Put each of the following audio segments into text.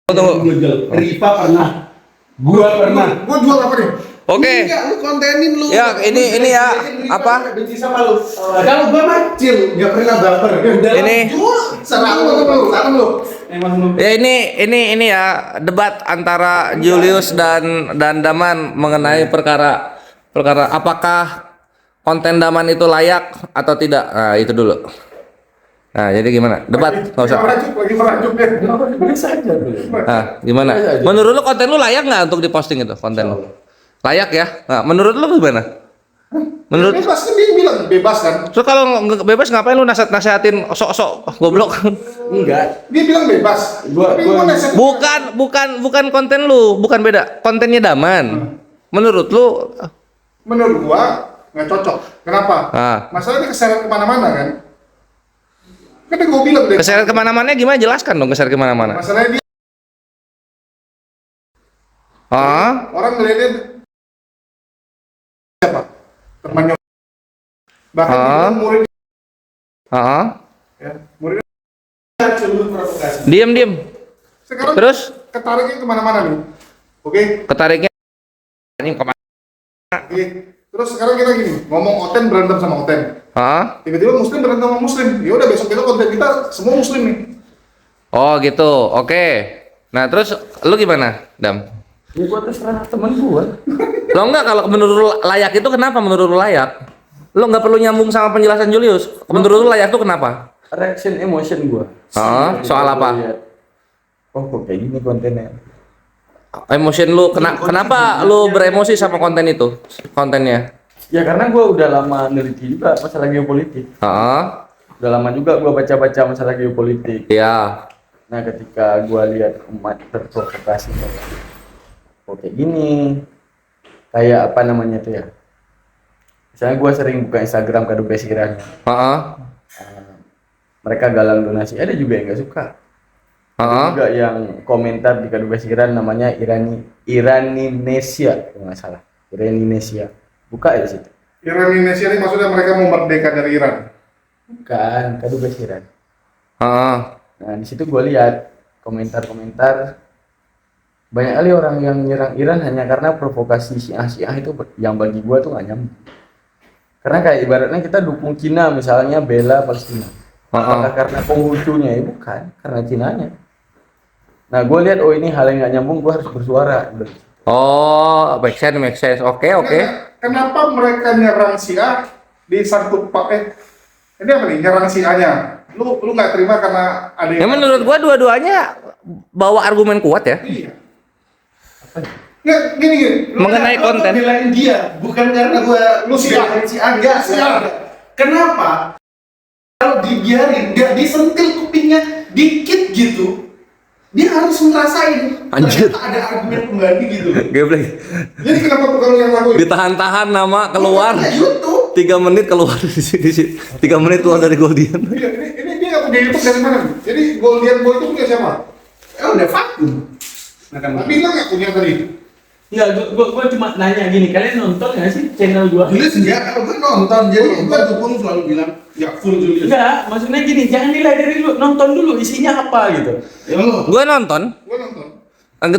Tunggu. Riva pernah. Gua pernah. Gua jual apa nih? Oke. Enggak, lu kontenin lu. Ya, ini ya apa? Benci sama lu. Kalau gua macil, enggak pernah baper. Ini serang lu. Emang lu. ya ini ya debat antara Julius dan Daman mengenai perkara apakah konten Daman itu layak atau tidak. Nah, itu dulu. Nah, jadi gimana? Debat, nggak usah. Lagi merajuk ya. Biasa aja dulu. Nah, gimana? Menurut lu konten lu layak nggak untuk diposting itu konten lu? Layak ya? Nah, menurut lu gimana? Menurut Bebas kan dia bilang bebas kan? so kalau nggak bebas ngapain lu nasehatin sok-sok goblok? Enggak. Dia bilang bebas. Tapi gua nasihatin. Bukan konten lu, bukan beda. Kontennya Daman. Menurut lu Menurut gua nggak cocok. Kenapa? Ah. Masalahnya keseret kemana-mana kan? Kan gua bilang deh. keseret kemana-mana gimana? Jelaskan dong keseret kemana-mana. Masalahnya dia Ah, orang ngeliatin siapa? Temannya. Bahkan Ah. dia murid ah, ya, murid seluruh provokasi. diem. Sekarang Terus ketariknya kemana-mana nih. Oke? ketariknya ini kemana? Oke. Terus sekarang kita gini, ngomong Oten berantem sama Oten. Ah, Tiba-tiba Muslim berantem sama Muslim. Ya udah besok konten kita semua Muslim nih. oh gitu. Oke. Nah terus lu gimana, Dam? Ya gua terserah temen gua. Lo enggak kalau menurut lu layak itu kenapa menurut lu layak? Lo nggak perlu nyambung sama penjelasan Julius. Menurut lu layak itu kenapa? Reaction emotion gua. Ah, soal apa? Lihat, oh kok kayak gini kontennya. Emotion lu kenapa lu beremosi sama konten itu? Kontennya? Ya karena gua udah lama neliti juga masalah geopolitik. Ah, Udah lama juga gua baca-baca masalah geopolitik. ya. Nah, ketika gua lihat umat terprovokasi kok kayak gini, kayak apa namanya tuh ya? Misalnya gua sering buka Instagram Kado Besiran. Ah, Mereka galang donasi, ada juga yang nggak suka. Ada juga yang komentar di Kado Besiran namanya Iraninesia, kalau nggak salah. Iraninesia. Buka ya di situ. Iran Indonesia ini maksudnya mereka mau merdeka dari Iran. Bukan, Kado Besiran. ah, Nah, di situ gua lihat komentar-komentar banyak kali orang yang nyerang Iran hanya karena provokasi Syiah itu yang bagi gua tuh nggak nyambung. Karena kayak ibaratnya kita dukung Cina misalnya bela Palestina. Apakah karena Konghucunya? Ya bukan, karena Cinanya. Nah, gue lihat oh ini hal yang nggak nyambung, gue harus bersuara. Oh, make sense. Oke. Kenapa mereka nyerang Syiah disangkut pakai ini apa nih? Nyerang Syiahnya. Lu nggak terima karena ada Ya menurut gua dua-duanya bawa argumen kuat ya. Iya. Nggak, gini. Mengenai konten. Belain dia, bukan karena gua Lu Syiah. belain si Angga. Syiah. Kenapa? Kalau dibiarin, dia disentil kupingnya dikit gitu, dia harus ngerasain. Anjir. Ternyata ada argumen pengganti gitu. Geblek. Jadi kenapa bukan lu yang lakuin? Ditahan-tahan nama keluar. Ya, YouTube. 3 menit keluar di sini. 3 menit keluar dari Goldian. Iya, ini dia nggak punya YouTube dari mana? Jadi Goldian Boy itu punya siapa? Udah vakum. Tapi bilang nggak punya tadi. Enggak, gua cuma nanya gini, kalian nonton nggak sih channel gua? Julius ya, kalau gue nonton, jadi gue dukung selalu bilang ya full Julius. Enggak, maksudnya gini, jangan nilai dari lu, nonton dulu isinya apa gitu. Ya lo. Gua nonton, Gua nonton.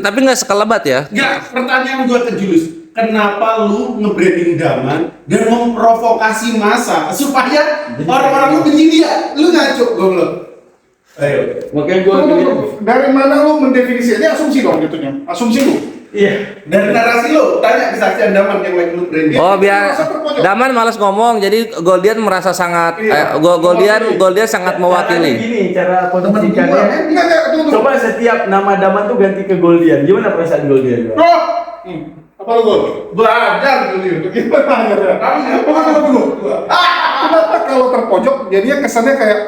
tapi nggak sekelebat ya. Enggak, pertanyaan gue ke Julius, kenapa lu nge-branding Daman dan memprovokasi massa supaya orang-orang lu benci dia? Lu ngaco, goblok. Ayo. Makanya gua Dari mana lu mendefinisikan? Ini asumsi dong jatuhnya. Asumsi lu. iya. Dari narasi lu, tanya kesaksian Daman yang lagi lu branding. Oh, biar Merasa terpojok. Daman malas ngomong, jadi Goldian merasa sangat Goldian sangat mewakili. Gini, cara Temen gua, posisikannya. Enggak, tunggu. Coba setiap nama Daman tuh ganti ke Goldian. Gimana perasaan Goldian? Bro. Apa lu gol? Belajar Julius. Gimana? Tunggu dulu. Kenapa kalau terpojok jadinya kesannya kayak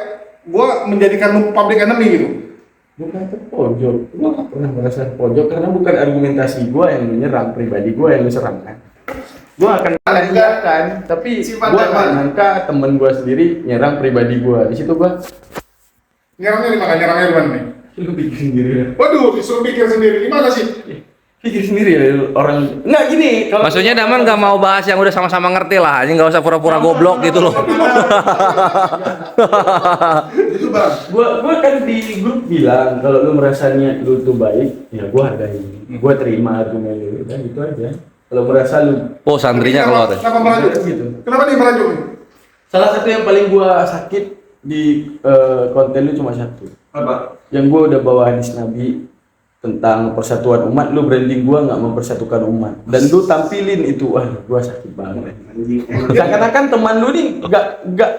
gua menjadikan lu public enemy gitu? Bukan terpojok, gua nggak pernah merasa terpojok karena bukan argumentasi gua yang menyerang, pribadi gua yang diserang kan. Gua akan menanyakan, tapi Sifat gua Daman. nggak nyangka temen gua sendiri nyerang pribadi gua. Di situ gua Nyerangnya di mana? Nyerangnya di mana nih? lu bikin sendiri ya. Waduh, disuruh pikir sendiri. Gimana sih? Pikir sendiri ya orang. Nggak gini. Kalau Maksudnya Daman gak mau bahas yang udah sama-sama ngerti lah, ini nggak usah pura-pura goblok gitu loh. Itu bang. Gua kan di grup bilang kalau lu merasa niat lu tuh baik, ya gua hargai. Gua terima argumen lu, udah gitu aja. Kalau merasa lu Oh, santrinya keluar. Kenapa merajuk? gitu. Kenapa dia merajuk? Salah satu yang paling gua sakit di konten lu cuma satu. Apa? Yang gua udah bawa hadis Nabi tentang persatuan umat, lu branding gua nggak mempersatukan umat, dan lu tampilin itu, wah gua sakit banget. Seakan-akan teman lu nih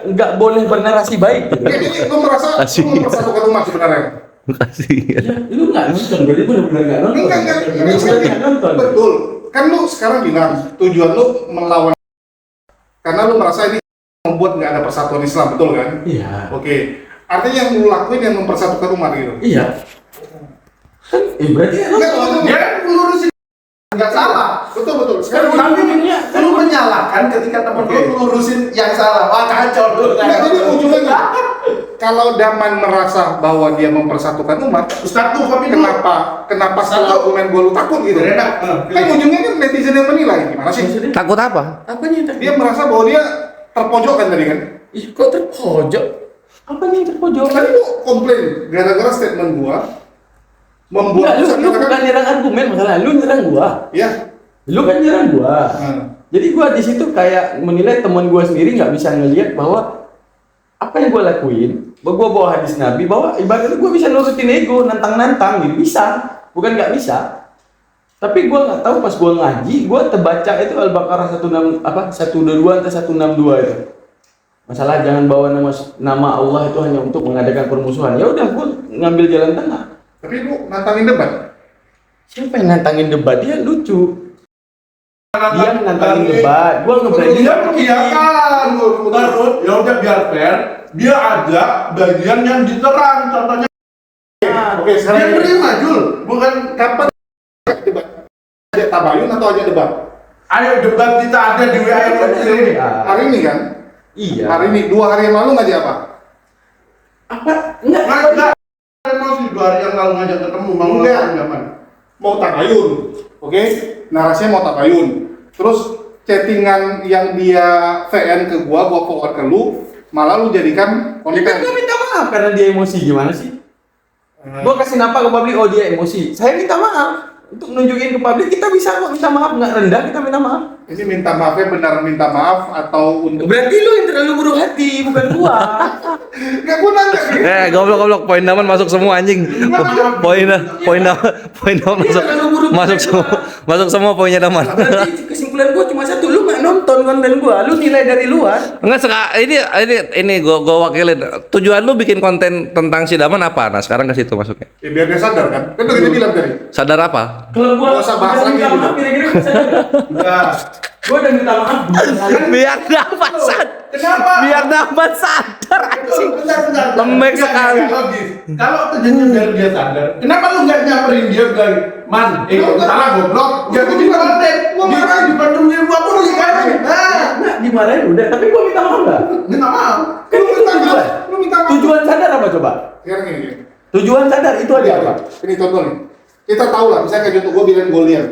nggak boleh bernarasi baik. Gitu. Ini lu merasa lu mempersatukan umat sebenarnya. Makasih. Ya, lu nggak nonton, berarti benar-benar nggak nonton. Enggak, Nggak nonton. betul. Kan lu sekarang bilang tujuan lu melawan karena lu merasa ini membuat nggak ada persatuan Islam, betul kan? Iya. Oke. Artinya yang lu lakuin yang mempersatukan umat gitu. Iya. Berarti ya Enggak, nonton. lu Dia ngurusin nggak salah. Betul. Sekarang tapi gini. lu menyalahkan ketika temen lu ngurusin yang salah. Wah kacau lu. Nggak, jadi ujungnya kalau Daman merasa bahwa dia mempersatukan umat, Ustaz tuh tapi dulu. kenapa setelah argumen gue lu takut gitu? Berenak. Kan ujungnya kan netizen yang menilai gimana sih? Takut apa? Apanya yang terpojok? Dia merasa bahwa dia terpojokkan tadi kan? Ih, kok terpojok? Apanya yang terpojok? Tadi lu komplain gara-gara statement gua membuat Enggak, lu bukan nyerang argumen masalah, lu nyerang gua. ya. Lu kan nyerang gua. Hmm. Jadi gua di situ kayak menilai teman gua sendiri nggak bisa ngelihat bahwa apa yang gua lakuin, bahwa gua bawa hadis Nabi, bahwa ibaratnya gua bisa nurutin ego, nantang-nantang gitu, bisa. Bukan nggak bisa. Tapi gua nggak tahu pas gua ngaji, gua terbaca itu Al-Baqarah 122 atau 162 itu. Masalah jangan bawa nama Allah itu hanya untuk mengadakan permusuhan. Ya udah gua ngambil jalan tengah. Tapi lu nantangin debat. Siapa yang nantangin debat? Dia lucu. Dia nantangin debat. Gua nge-branding. Dia mengiyakan. Terus ya udah biar fair. Dia ada bagian yang diterang. Contohnya. Oke, Dia sekarang terima Jul. Bukan kapan debat? Ajak tabayun atau ajak debat? ayo debat kita ada di WA yang kecil ini. Hari ini kan? Iya. Hari ini 2 hari yang lalu ngajak apa? Apa? Enggak. Enggak. Emosi 2 hari yang lalu ngajak ketemu mau Enggak. ngapain zaman. Mau tabayun. Oke? Narasinya mau tabayun. Terus chattingan yang dia VN ke gua forward ke lu, malah lu jadikan Ya kan konten. gua minta maaf karena dia emosi gimana sih? Gua kasih nama ke publik, oh dia emosi. Saya minta maaf. Untuk nunjukin ke publik kita bisa kok minta maaf, nggak rendah kita minta maaf. Ini minta maafnya benar minta maaf atau untuk Berarti lu yang terlalu buruk hati, bukan gua. Enggak, gua nanya gitu. Goblok poin Daman masuk semua anjing. Poin Daman masuk semua poinnya Daman. Berarti kesimpulan gua cuma satu, lu nggak nonton konten gua, lu nilai dari luar. Enggak ini gua wakilin. Tujuan lu bikin konten tentang si Daman apa? Nah, sekarang ke situ masuknya. Ya, biar dia sadar kan. Kan udah kita bilang tadi. Sadar apa? Kalau gua Nggak usah bahas udah lagi minta gitu. maaf, kira-kira bisa nggak? Enggak. Gua udah minta maaf dua kali. Biar Daman sadar. Kenapa? Biar Daman sadar anjing. Bentar. Lembek Enggak, sekali. enggak logis. Kalau tujuannya biar dia sadar, kenapa lu nggak nyamperin dia bilang, Man, salah goblok. Ya aku juga konten. Gua marah. Di Bandung 20 sekarang. Nah, Nggak, dimarahin udah, tapi gua minta maaf nggak? minta maaf. Kan Lu itu minta tujuan. maaf. Lu minta maaf. Tujuan sadar apa coba? Sekarang ini. Tujuan sadar itu aja apa? Ini contoh nih. Kita tahu lah, misalnya kayak contoh gue bilang Golian.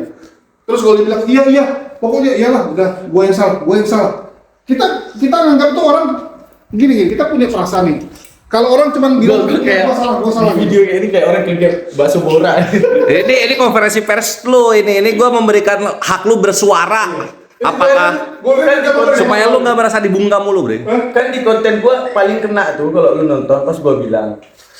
Terus Golian bilang, iya, pokoknya iyalah, udah gue yang salah. Kita nganggap tuh orang gini, kita punya perasaan nih. Kalau orang cuma bilang, Gua kayak gue salah. di video kayak ini kayak orang kayak bakso bora. Ini konferensi pers lu ini gua memberikan hak lu bersuara. Apakah supaya lu nggak merasa dibungkam mulu, Bre? Kan di konten gua paling kena tuh kalau lu nonton pas gua bilang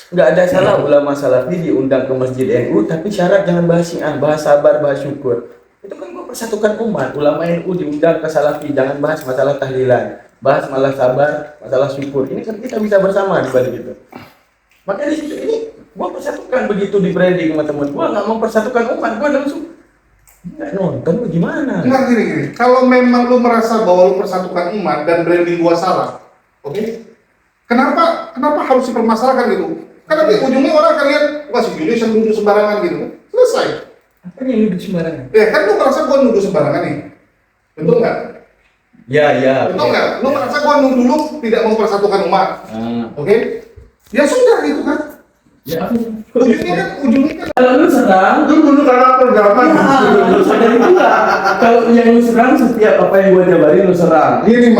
nggak ada salah ulama salafi diundang ke masjid NU, tapi syarat jangan bahas Syiah, bahas sabar, bahas syukur. Itu kan gua persatukan umat. Ulama NU diundang ke salafi, jangan bahas masalah tahlilan, bahas malah sabar, masalah syukur. Ini kan kita bisa bersama di balik itu. Makanya di situ ini gua persatukan begitu di branding sama temen gua, nggak mau persatukan umat, gua langsung nggak nonton gimana? Enggak gini. Kalau memang lu merasa bahwa lu persatukan umat dan branding gua salah, oke? Kenapa harus dipermasalahkan gitu? Kan nanti ujungnya orang akan lihat, wah si Julius yang nuduh sembarangan gitu. Selesai. Apa yang nuduh sembarangan? Ya kan lu merasa gua nuduh sembarangan nih. Betul nggak? Ya. Betul nggak? Lu merasa gua nuduh lu tidak mempersatukan umat. Oke? Ya sudah gitu kan. Ya. Ujungnya kan Kalau lu serang, Lu bunuh karakter zaman. ya, juga. Kalau yang lu serang setiap apa yang gua jabarin lu serang. Gini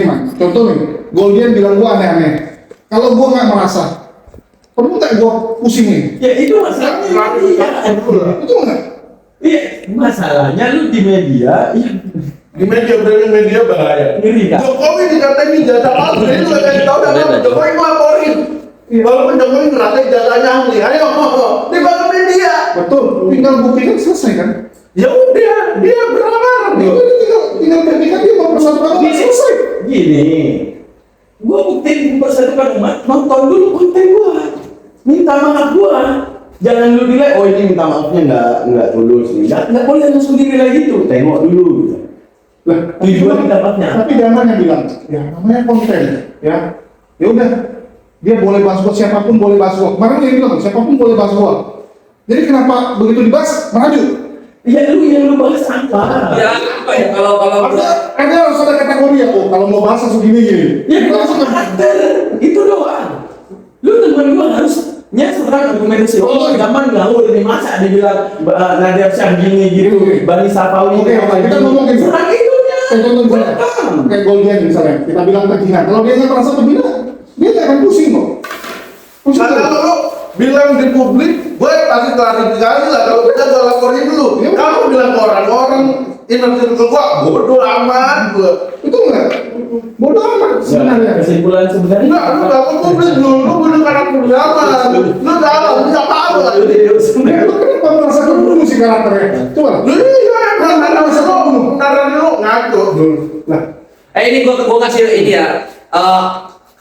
man, contoh nih, Goldian bilang gua aneh-aneh. Kalau gua nggak merasa, perlu nggak gua pusingin? Ya itu masalahnya. Iya. Itu nggak? Iya, masalahnya lu di media, iya. Di media bahaya. Ngeri kan? Jokowi dikatain jasa palsu, jadi lu kasih tahu dah Jokowi ngelaporin. Walaupun Jokowi ngeratain jasanya ahli, ayo dibangun media. Betul, tinggal buktikan selesai kan? Ya udah, dia berlarang Ya udah, tinggal buktikan dia mau persatukan umat selesai. Gini, gua buktiin persatukan umat, nonton dulu konten gua, minta maaf gua. Jangan lu nilai, oh ini minta maafnya nggak tulus nih. Nggak boleh langsung dinilai gitu, tengok dulu. Gitu. Lah, Tujuan minta maafnya. tapi Daman yang bilang, ya namanya konten, ya udah, dia boleh bahas gua, siapapun boleh bahas gua. Kemarin dia bilang, siapapun boleh bahas gua. Jadi kenapa begitu dibahas, merajuk? Ya lu yang lu bahas apa? Ya apa ya kalau Ada harus ada kategori ya, oh kalau mau bahas langsung gini. Ya kalau karakter itu doang. Lu teman gua harusnya serang argumentasi. Oh, zaman gaul ini masa dia bilang Nadia Syah gini gitu, Bani Safawi. Oke, kita ngomongin serang itunya. Saya contoh misalnya, kayak Goldian misalnya, kita bilang terhina. Kalau dia nggak merasa terhina, dia nggak akan pusing kok. Pusing Kalau kok. lu bilang di publik, gue pasti klarifikasi lah. Kalau kita gue laporin dulu. Ya. Kamu bilang ke orang inner circle gue bodo amat gue. Itu enggak bodoh amat sebenarnya. Kesimpulan sebenarnya. Enggak, lu gak ke publik dulu. Lu bener karakter zaman. Lu tahu, bisa tahu lah. Lu kenapa merasa terbunuh sih karakternya? Coba. Lu iya, beneran lu ngaco dulu. Lah, ini gua kasih ini ya.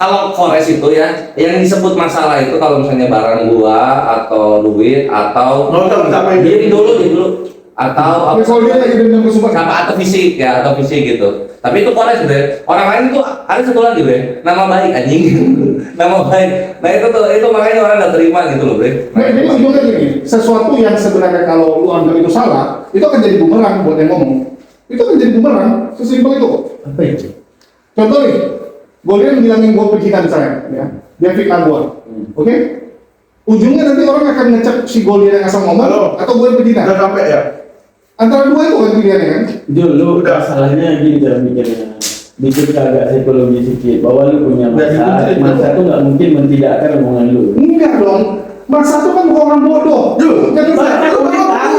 Kalau kores itu ya, yang disebut masalah itu kalau misalnya barang gua atau duit atau Nggak usah diri dulu atau tapi kalau dia lagi dendam ke Subang, apa atau fisik ya atau fisik gitu. Tapi itu kores deh. Orang lain tuh ada satu lagi bre, nama baik anjing, nama baik. Nah itu makanya orang nggak terima gitu loh bre. nah ini ujungnya gini, sesuatu yang sebenarnya kalau lu anggap itu salah, itu akan jadi bumerang buat yang ngomong. Itu akan jadi bumerang, sesimpel itu kok. Apa itu? Contoh nih, Goldian bilangin gua pencitan saya, ya, dia fitnah gua, oke? Ujungnya nanti orang akan ngecek si Goldian yang asal ngomong Halo. atau gua yang Udah pencitan. sampai ya? Antara dua itu kan pilihannya kan? Dulu masalahnya gini cara mikirnya. Bikin agak psikologi sedikit bahwa lu punya masa tuh nggak mungkin mentidakkan omongan lu. Enggak dong, masa itu kan gua orang bodoh. Jadi Baca komentar.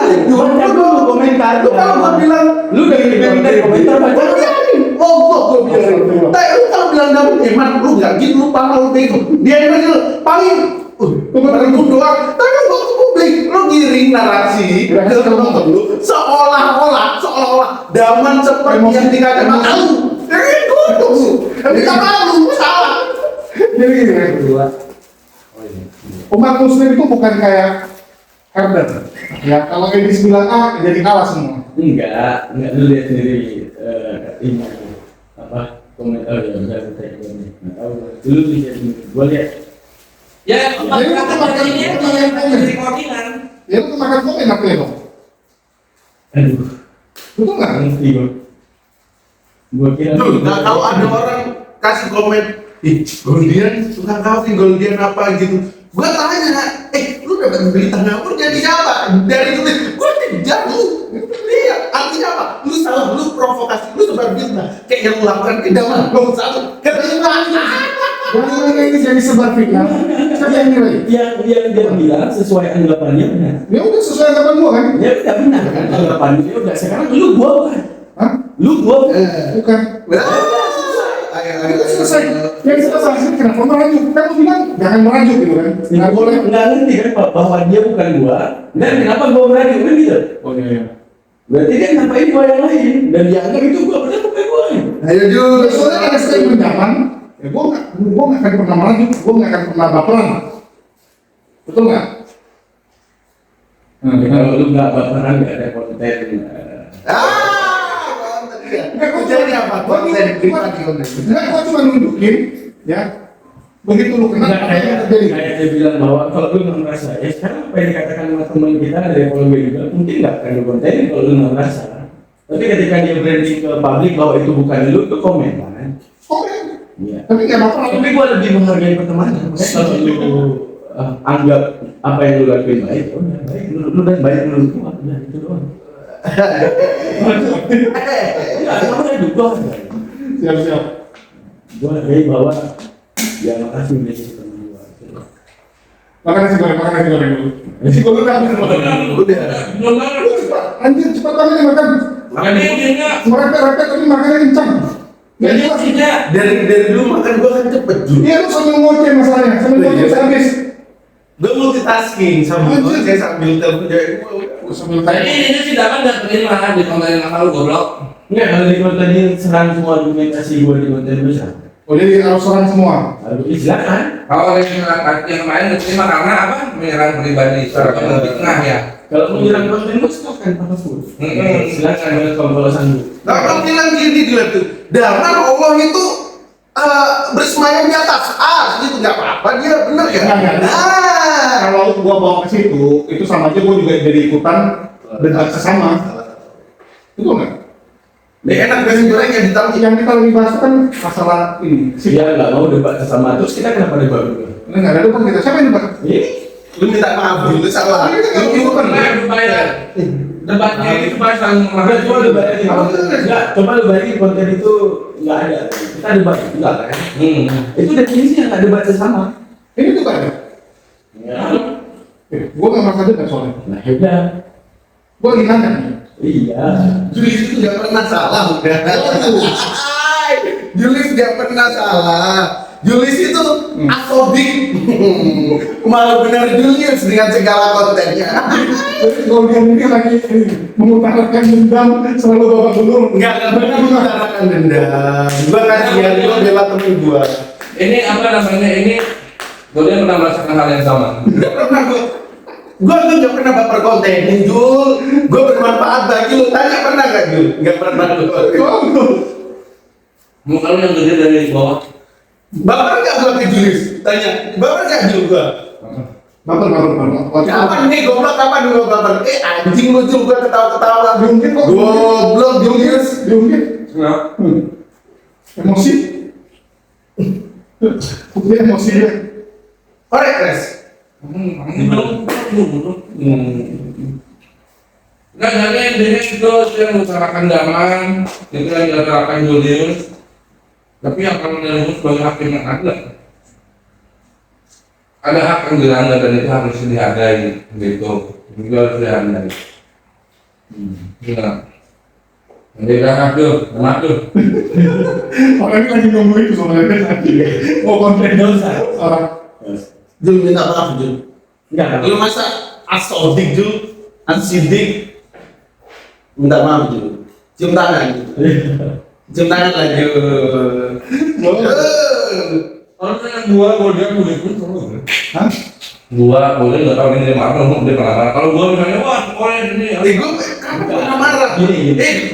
Lu kalau gua bilang Lu dari komentar baca. gue bilang. Tapi lu kalau bilang dapat iman, lu nggak gitu, lu paham lu bego. Dia itu paling paling doang. Tapi lu ke publik, lu giring narasi ke temen lu seolah-olah Daman seperti yang dikatakan lu. Jadi itu dikatakan lu salah. Jadi gini kan, umat muslim itu bukan kayak herder. Ya, kalau Edis bilang A, jadi kalah semua. Enggak lu lihat sendiri ini apa komentar ya udah kita ini. Nggak tahu. Lu lihat sendiri. Gua lihat. Ya kata ini yang jadi recordingan. Ya itu makan komen apa ya dong? Aduh. Betul nggak? Ngerti gua kira Duh, nggak tahu ada orang kasih komen, Goldian suka kau Goldian apa gitu. Gua tanya, lu dapat berita ngapur jadi siapa? Dari itu, gua kejar lu. Iya, artinya apa? Lu salah, lu provokasi, lu sebar fitnah. Kayak yang lu lakukan ke Daman, lu salah. Jangan ini jadi sebar fitnah. Siapa yang nilai? yang dia bilang sesuai anggapannya benar. Ya udah sesuai anggapan gua kan? Ya udah benar kan anggapannya udah sekarang lu gua bukan. Hah? Lu gua Bukan. Itu selesai. Yang selesai sih kenapa merajuk? Kan lu bilang jangan merajuk gitu kan? Nggak boleh. nggak ngerti kan Pak, bahwa dia bukan gua dan kenapa gua berani kan gitu. Oh iya. Berarti dia ngapain gua yang lain dan dianggap itu gua benar bukan gua. Ayo Jul, Soalnya ada statement zaman, ya gua nggak akan pernah merajuk, gua nggak akan pernah baperan. Betul nggak? Kalau lu nggak baperan nggak ada konten. jadi apa? Konten pribadi konten. Enggak, gua cuma nunjukin, ya. Begitu lu kena, apa yang terjadi? Kayak dia bilang bahwa kalau lu nggak merasa, ya sekarang apa yang dikatakan sama teman kita dari ekologi juga mungkin nggak akan lu konten kalau lu nggak merasa. Tapi ketika dia branding ke publik bahwa itu bukan lu, itu komen kan? Komen. Iya. Tapi nggak baperan. Tapi gua lebih menghargai pertemanan. Kalau lu anggap apa yang lu lakuin baik, ya udah baik. Lu dan baik menurut gua, udah itu doang. Enggak, kamu ada dua. Siap. Gua hargai bahwa ya makasih udah jadi teman gua. Makan nasi goreng dulu. Nasi goreng udah habis. Udah. Anjir, cepat banget nih makan. Makan dia enggak. Merepet-repet tapi makannya kencang. Nggak jelas. Tidak. Dari dulu makan gua kan cepet juga. Iya, lu sambil ngoceh masalahnya. Sambil ngoceh bisa habis. Gua multitasking sambil Anjir. ngoceh sambil telepon cewek gua. Sambil Jadi kayak ini sih dapat nggak terima di konten nama lu goblok. Enggak, kalau di konten ini serang semua argumentasi gua di konten besar. oh jadi harus serang semua. Lalu silakan. Kalau yang lain diterima karena apa? Menyerang pribadi secara fitnah ya. Kalau mau nyerang konten gua silakan apapun. Silakan kalau sanggup. Nah, kalau bilang gini dia tuh, dengan Allah itu bersemayam di atas gitu nggak apa-apa dia bener ya. Enggak. Nah, Kalau gua bawa ke situ, itu sama aja gua juga jadi ikutan debat sesama. Itu enggak? dia enak nasi goreng yang ditambah. Yang kita lagi bahas kan masalah ini. Dia nggak mau debat sesama, terus kita kenapa debat dulu? Ini nggak ada debat kita. Siapa yang debat? Ini Lu minta maaf dulu salah. Itu kan Bayar. Debatnya itu pasang Enggak, coba lu bayangin. Enggak, coba lu bayangin konten itu nggak ada. Kita debat enggak kan? Itu definisinya nggak debat sesama. ini tuh kan. Ya. Gua nggak merasa debat soalnya. Nah, hebat. Gua lagi nanya. Iya. Julius itu nggak pernah salah udah. Julius nggak pernah salah. Julius itu asodik. Malah benar Julius dengan segala kontennya. Jadi kalau dia mungkin lagi mengutarakan dendam selalu bapak belur. Nggak pernah mengutarakan dendam. Gua kasihan, gua bela temen gua. Ini apa namanya ini? Boleh pernah merasakan hal yang sama. Nggak pernah gua tuh nggak pernah baper kontenin Jul. Gua bermanfaat bagi lu. Tanya pernah nggak Jul? Nggak pernah lu. Muka lu yang gede dari bawah. Baper nggak gua ke Julius? Tanya. Baper nggak Jul gua? Baper. Kapan nih goblok kapan gua baper? Anjing lu Jul gua ketawa-ketawa. Diungkit kok. Goblok Julius. Diungkit. Emosi. Dia emosi dia. Korek res. Nah, jadi intinya itu yang mengutarakan Daman, itu yang diutarakan Julius. Tapi yang akan menilai sebagai hakim yang ada. Ada hak yang dilanggar dan itu harus dihargai, gitu. Itu harus dihargai. Gimana? Jadi dah tuh, Orang ini lagi nunggu itu sebenarnya lagi. Oh konten Dosa. orang. Jul minta maaf Jul. Enggak. Lu masa asodik Jul? Asidik. Minta maaf Jul. Cium tangan. Cium tangan lah Jul. kalau yang gua dia boleh pun kalau Hah? gua boleh nggak tahu ini maaf dong dia pernah marah. Kalau gua misalnya wah pokoknya ini Gue kamu pernah marah. Gini.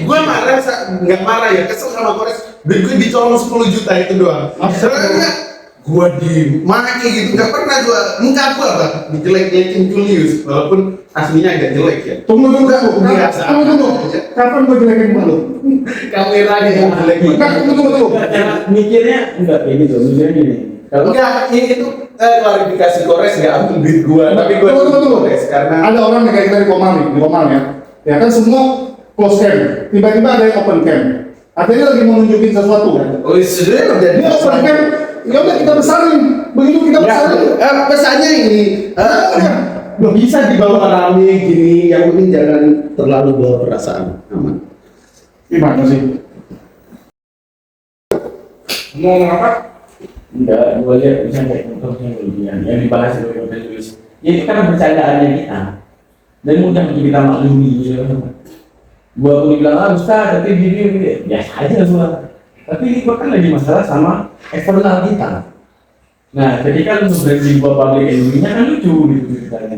Gue marah, nggak marah ya, kesel sama Kores. Duit gue dicolong 10 juta itu doang. Sebenarnya gue dimaki gitu, nggak pernah gue. Muka gue apa? Dijelek-jelekin Julius, walaupun aslinya agak jelek ya. Tunggu. Biasa. Tunggu. Kapan gue jelekin malu? Kameranya yang jelek. Tunggu. Cara mikirnya enggak kayak gitu. Mikirnya gini. Kalau Enggak, ini itu klarifikasi Kores nggak ambil duit gue, tapi gue Tunggu. Kores karena Ada orang yang kayak kita di Komal ya. Ya kan semua close cam. Tiba-tiba ada yang open cam. Artinya lagi mau nunjukin sesuatu kan. oh sebenarnya jadi Dia open cam. Ya udah kita besarin. Begitu kita besarin. pesannya ini Belum bisa dibawa rame gini, yang penting jangan terlalu bawa perasaan. Aman. Gimana sih? mau ngomong apa? enggak, gua lihat misalnya kayak contohnya yang dibahas oleh konten tulis. Ya itu kan bercandaannya kita. Dan mudah untuk kita maklumi gitu. Gua pun bilang Ustaz, tapi gini biasa aja gua. Tapi ini gua kan lagi masalah sama eksternal kita. Nah, ketika lu berani gua public enemy-nya kan lucu gitu ceritanya.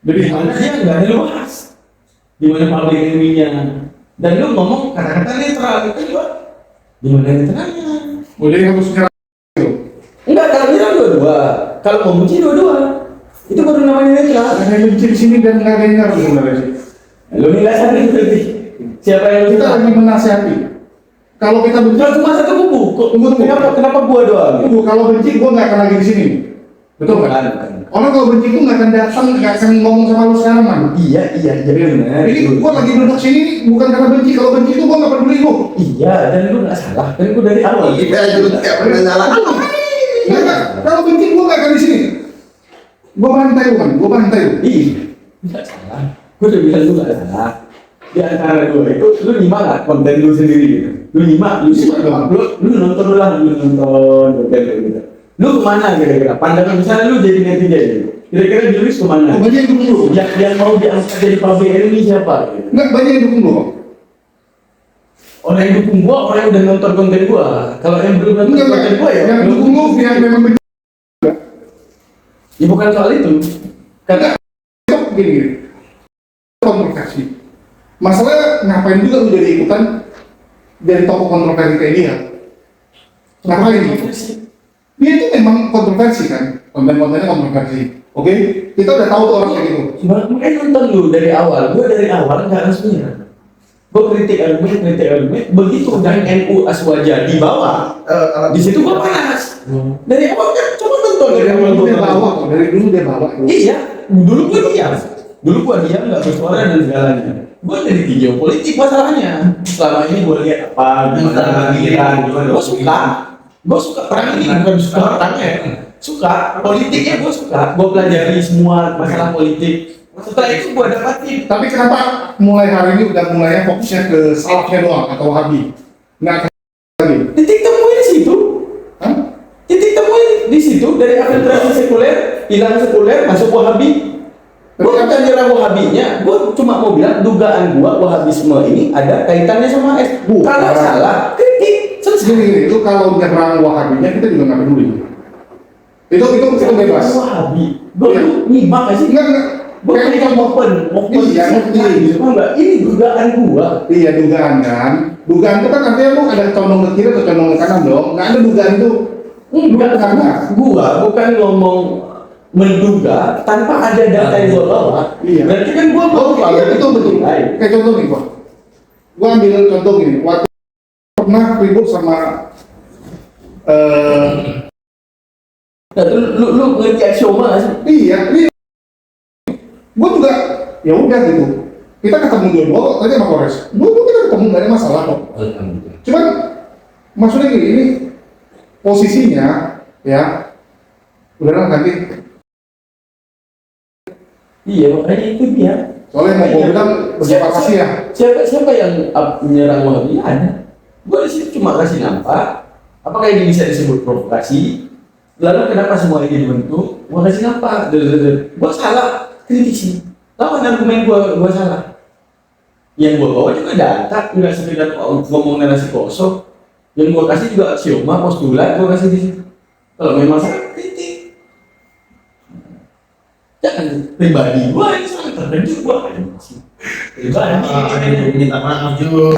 Jadi mana dia nggak ada luas. Di mana public enemy-nya. Dan lu ngomong kata-kata netral itu juga. Di mana netralnya? Jadi harus nyerang. Enggak, kalau nyerang dua-dua. Kalau mau benci dua-dua. Itu baru namanya netral. Ada yang benci di sini dan nggak ada yang nyerang sebenarnya sih. Lu nilai satu berarti. Siapa yang Kita lagi menasihati. Kalau kita benci, Kalau cuma satu kubu, Tunggu. kenapa gua doang? tunggu. Kalau benci, gua nggak akan lagi di sini. Betul kan? Bukan. Orang kalau benci itu nggak akan datang, nggak akan ngomong sama lu sekarang man. Iya, jadi benar. Ini gua lagi duduk sini bukan karena benci. Kalau benci itu gua nggak peduli lu. Iya, dan lu nggak salah. Kan gua dari awal. Kita juga tidak pernah salah. Nggak. Kalau benci gua nggak akan di sini. Gua bantai lu kan, gua bantai lu. Iya, nggak salah. Gua udah bilang lu nggak salah. Di antara dua itu, lu nyimak nggak konten lu sendiri gitu? Lu nyimak, lu nonton lah, lu nonton konten lu gitu. Lu kemana kira-kira? Pandangan misalnya lu jadi netizen gitu. Kira-kira Julius kemana? Oh, banyak yang dukung lu. Yang mau diangkat jadi public enemy siapa? Gitu. Nggak, banyak yang dukung lu. Orang yang dukung gua, orang yang udah nonton konten gua. Kalau yang belum nonton Enggak, konten gua ya, yang belum dukung lu yang memang benci. ya bukan soal itu. Karena Itu gini, kontroversi. Masalah ngapain juga lu jadi ikutan dari tokoh kontroversi kayak dia? Ngapain? Dia itu memang kontroversi kan, konten-kontennya kontroversi. Oke, kita udah tahu tuh orang kayak gitu. makanya nonton lu dari awal. Gua dari awal nggak harus menyerang. Gua kritik argumen. Begitu udah NU Aswaja di bawah, di situ gua panas. Dari awal kan coba nonton dari awal Dulu gua dia panas. bawa kok, dari dulu dia bawa. Iya, dulu gua diam nggak bersuara dan segalanya. Gua dari di geopolitik masalahnya. Selama ini gua lihat apa gimana pikiran, gua suka perang ini bukan suka perangnya, suka politiknya gua suka. Gua pelajari semua masalah politik. Setelah itu gua dapatin. Tapi kenapa mulai hari ini udah mulainya fokusnya ke salafnya doang atau Wahabi? Nggak ke lagi. Titik temunya di situ. Hah? Titik temunya di situ dari infiltrasi sekuler, hilang sekuler, masuk Wahabi. Gua bukan nyerang Wahabinya, gua cuma mau bilang dugaan gua Wahabisme ini ada kaitannya sama Bukan. Kalau salah, kritik. Gini, itu kalau nyerang Wahabinya kita juga nggak peduli. Itu bebas. Wahabi. Gua Iya. nyimak aja sih. Enggak. Gua Kayak kayak open Iya, gitu. Enggak, ini dugaan gua. Iya, dugaan kan. Dugaan itu kan artinya lu ada condong ke kiri atau condong ke kanan dong. Nggak ada dugaan itu. Enggak, Karena gua bukan ngomong menduga tanpa ada data yang gua bawa. Iya. Berarti kan gua mau itu betul. Kayak contoh nih, Pak. Gua ambil contoh gini. Waktu pernah ribut sama Nah, lu ngerti aksioma nggak sih? iya, ini gua juga ya udah gitu. Kita ketemu dua tadi sama Polres. Dulu kita ketemu nggak ada masalah kok. Cuman maksudnya gini, ini posisinya ya udahlah nanti. Iya, makanya itu dia. Soalnya mau gua bilang berterima kasih ya. Siapa yang menyerang Wahabi? Ada. Gua di situ cuma kasih nampak. Apakah ini bisa disebut provokasi? Lalu kenapa semua ini dibentuk? Gua kasih nampak. Gua salah, kritisi. Lawan argumen gua salah. Yang gua bawa juga data, nggak sekedar ngomong narasi kosong. Yang gua kasih juga aksioma, postulat, gua kasih di situ. Kalau memang salah, kritik. Jangan pribadi gua ini sangat terkejut gua pribadi. Minta maaf Jul.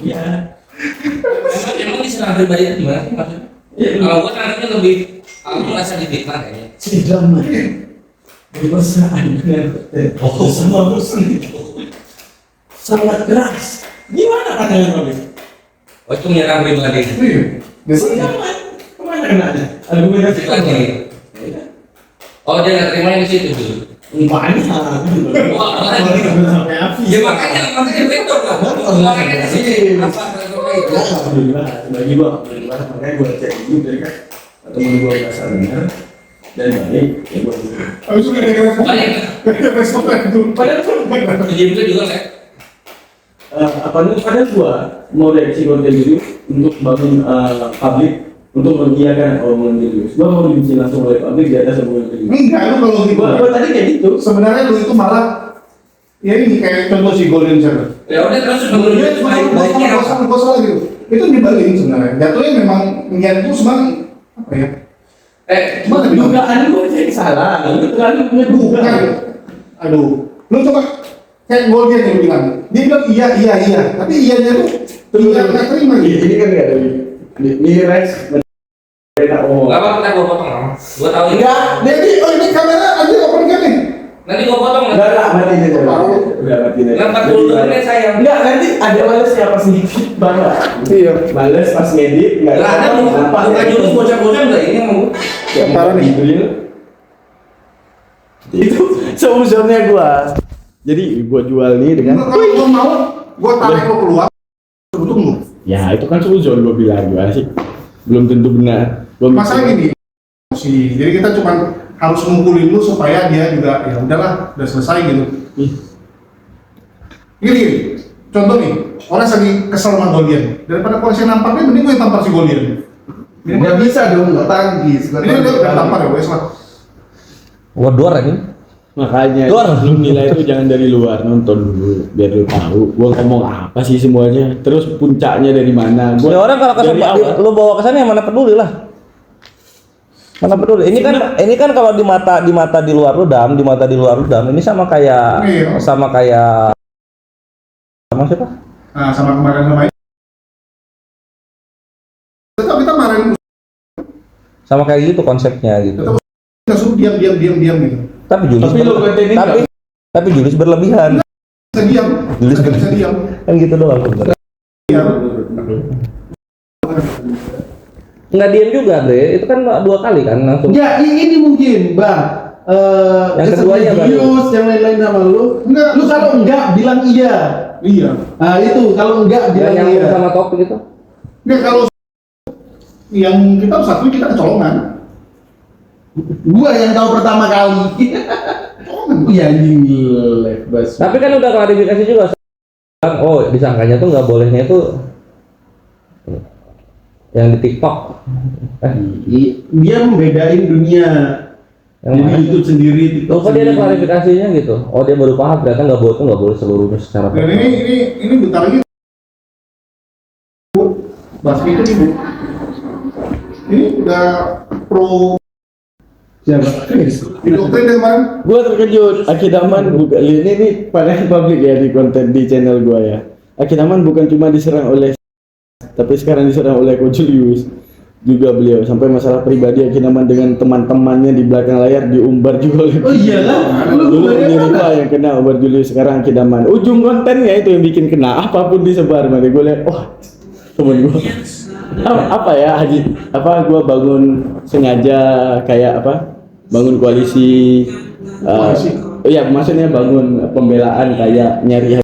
Iya. Emang diserang pribadi gimana sih maksudnya? Kalau gua nantinya lebih merasa difitnah kayaknya. Sejaman berbesaan dengan sama muslim sangat keras. Gimana katanya Robi? Oh itu menyerang pribadi. Iya. Sejaman kemana kenanya? Argumentasi Lagi. Oh dia nggak terima yang di situ dulu. banyak. Ya makanya betul lah. Makanya di sini apa itu? Alhamdulillah bagi gua alhamdulillah makanya gua cek dulu dari kan temen gua merasa benar dan baik ya gua Habis itu kayak respon. Banyak. Kayak respon itu. padahal Jadi itu juga lah. padahal gua mau reaksi konten dulu untuk bangun publik untuk mengiyakan omongan Julius. Gua mau dibikin langsung oleh publik di atas omongan Julius. Enggak, lu kalau gitu. Gua tadi kayak gitu. Sebenarnya lu itu malah ya ini kayak contoh si Golden Server. Ya udah terus Dia menurut cuma baik-baiknya apa? bosan gitu. Itu nyebelin sebenarnya. Jatuhnya memang niat itu sebenarnya apa ya? Gimana dugaan gua jadi salah. Lu terlalu menduga. Bukan. Aduh, lu coba kayak Golden yang bilang. Dia bilang iya, tapi iyanya tuh iya nggak terima gitu. Ini kan enggak ada ini Rex Gak apa-apa, gua potong. Gua tahu ini. Enggak, jadi oh ini kamera aja open cam nih. Nanti gua potong Enggak, mati aja. Udah mati aja. Yang 40 menit sayang. Enggak, nanti ada balesnya pas ngedit banget. Iya. Bales pas ngedit enggak Enggak ada bukan Julius bocah-bocah enggak ini mau. Ya parah nih. Itu seuzonnya gua. Jadi gua jual nih dengan Kalau gua mau, gua tarik lo keluar, duduk lu. ya itu kan seuzon gua bilang gua sih. Belum tentu benar. Masalah gini, jadi kita cuma harus ngumpulin lu supaya dia juga ya udahlah, udah selesai gitu. Gini, contoh nih, orang lagi kesel sama Golian, daripada koleksi nampaknya mending gue tampar si Golian. Nggak bisa dong, nggak tangkis. Ini udah tampar ya, wes lah. Waduh ini. Makanya Luar. lu nilai itu jangan dari luar, nonton dulu biar lu tahu gua ngomong apa sih semuanya, terus puncaknya dari mana. Ini orang kalau dari awal. lu bawa ke sana yang mana peduli lah. Mana peduli. Ini kan kalau di mata di luar lu dam, di mata di luar lu dam. Ini sama kayak Iya. sama siapa? Nah, sama kemarin tetap kita marahin, Sama kayak gitu konsepnya gitu. tetap kita suruh diam gitu. Tapi Julius Tapi lu kontenin tapi Julius berlebihan. Bisa diam, Julius bisa diam. Kan gitu doang sebenarnya. Diam. Nggak diam juga, Bre. Itu kan 2 kali kan langsung. Ya ini mungkin bang. Yang keduanya baru. Julius, yang lain-lain sama lu. Enggak. Lu kalau enggak bilang iya. Iya. Nah itu kalau enggak bilang Yang iya. sama topik itu. Enggak, kalau yang kita satu kita kecolongan. Gua yang tahu pertama kali. Iya anjing live bas. Tapi kan udah klarifikasi juga. Oh, disangkanya tuh nggak bolehnya itu yang di TikTok. Dia membedain dunia. Yang Jadi mana? YouTube sendiri, TikTok Oh, kok dia ada sendiri. klarifikasinya gitu? Oh, dia baru paham ternyata nggak boleh seluruhnya secara Dan total. ini bentar lagi Basmi itu nih, Bu. Ini udah pro Siapa? di doktrin dari kemarin. Gua terkejut. Akidaman bukan ini pada publik ya di konten di channel gua ya. Akidaman bukan cuma diserang oleh tapi sekarang diserang oleh Coach Julius juga beliau sampai masalah pribadi Akidaman dengan teman-temannya di belakang layar diumbar juga oleh. Oh iya kan? Dulu Nirva yang kena umbar Julius, sekarang Akidaman. Ujung kontennya itu yang bikin kena apapun disebar. Mari gue lihat, oh temen gua apa ya Haji gua bangun sengaja kayak bangun koalisi iya maksudnya bangun pembelaan kayak nyari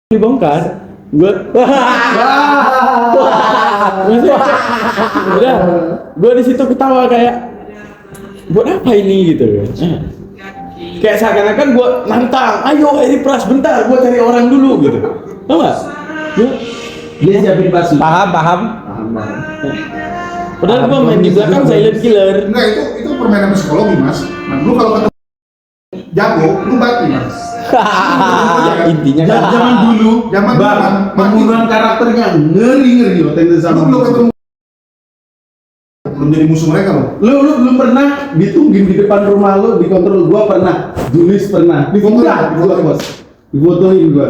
dibongkar gua udah gua di situ ketawa kayak buat apa ini gitu kayak seakan-akan gua nantang ayo Eri Pras bentar gua cari orang dulu gitu tau gak? Dia siapin pasti Paham. padahal gua main di belakang silent killer. Enggak, itu permainan psikologi, Mas. Nah, lu kalau ketemu jago, lu bati, Mas. Intinya Ya, kan zaman dulu, zaman Bang, dulu, pembunuhan karakternya ngeri loh tenda lu sama. belum ketemu, belum jadi musuh mereka loh. Lu belum pernah ditungguin di depan rumah lu dikontrol. Gua pernah, Julius pernah. Difotoin, Gua bos, difotoin gua.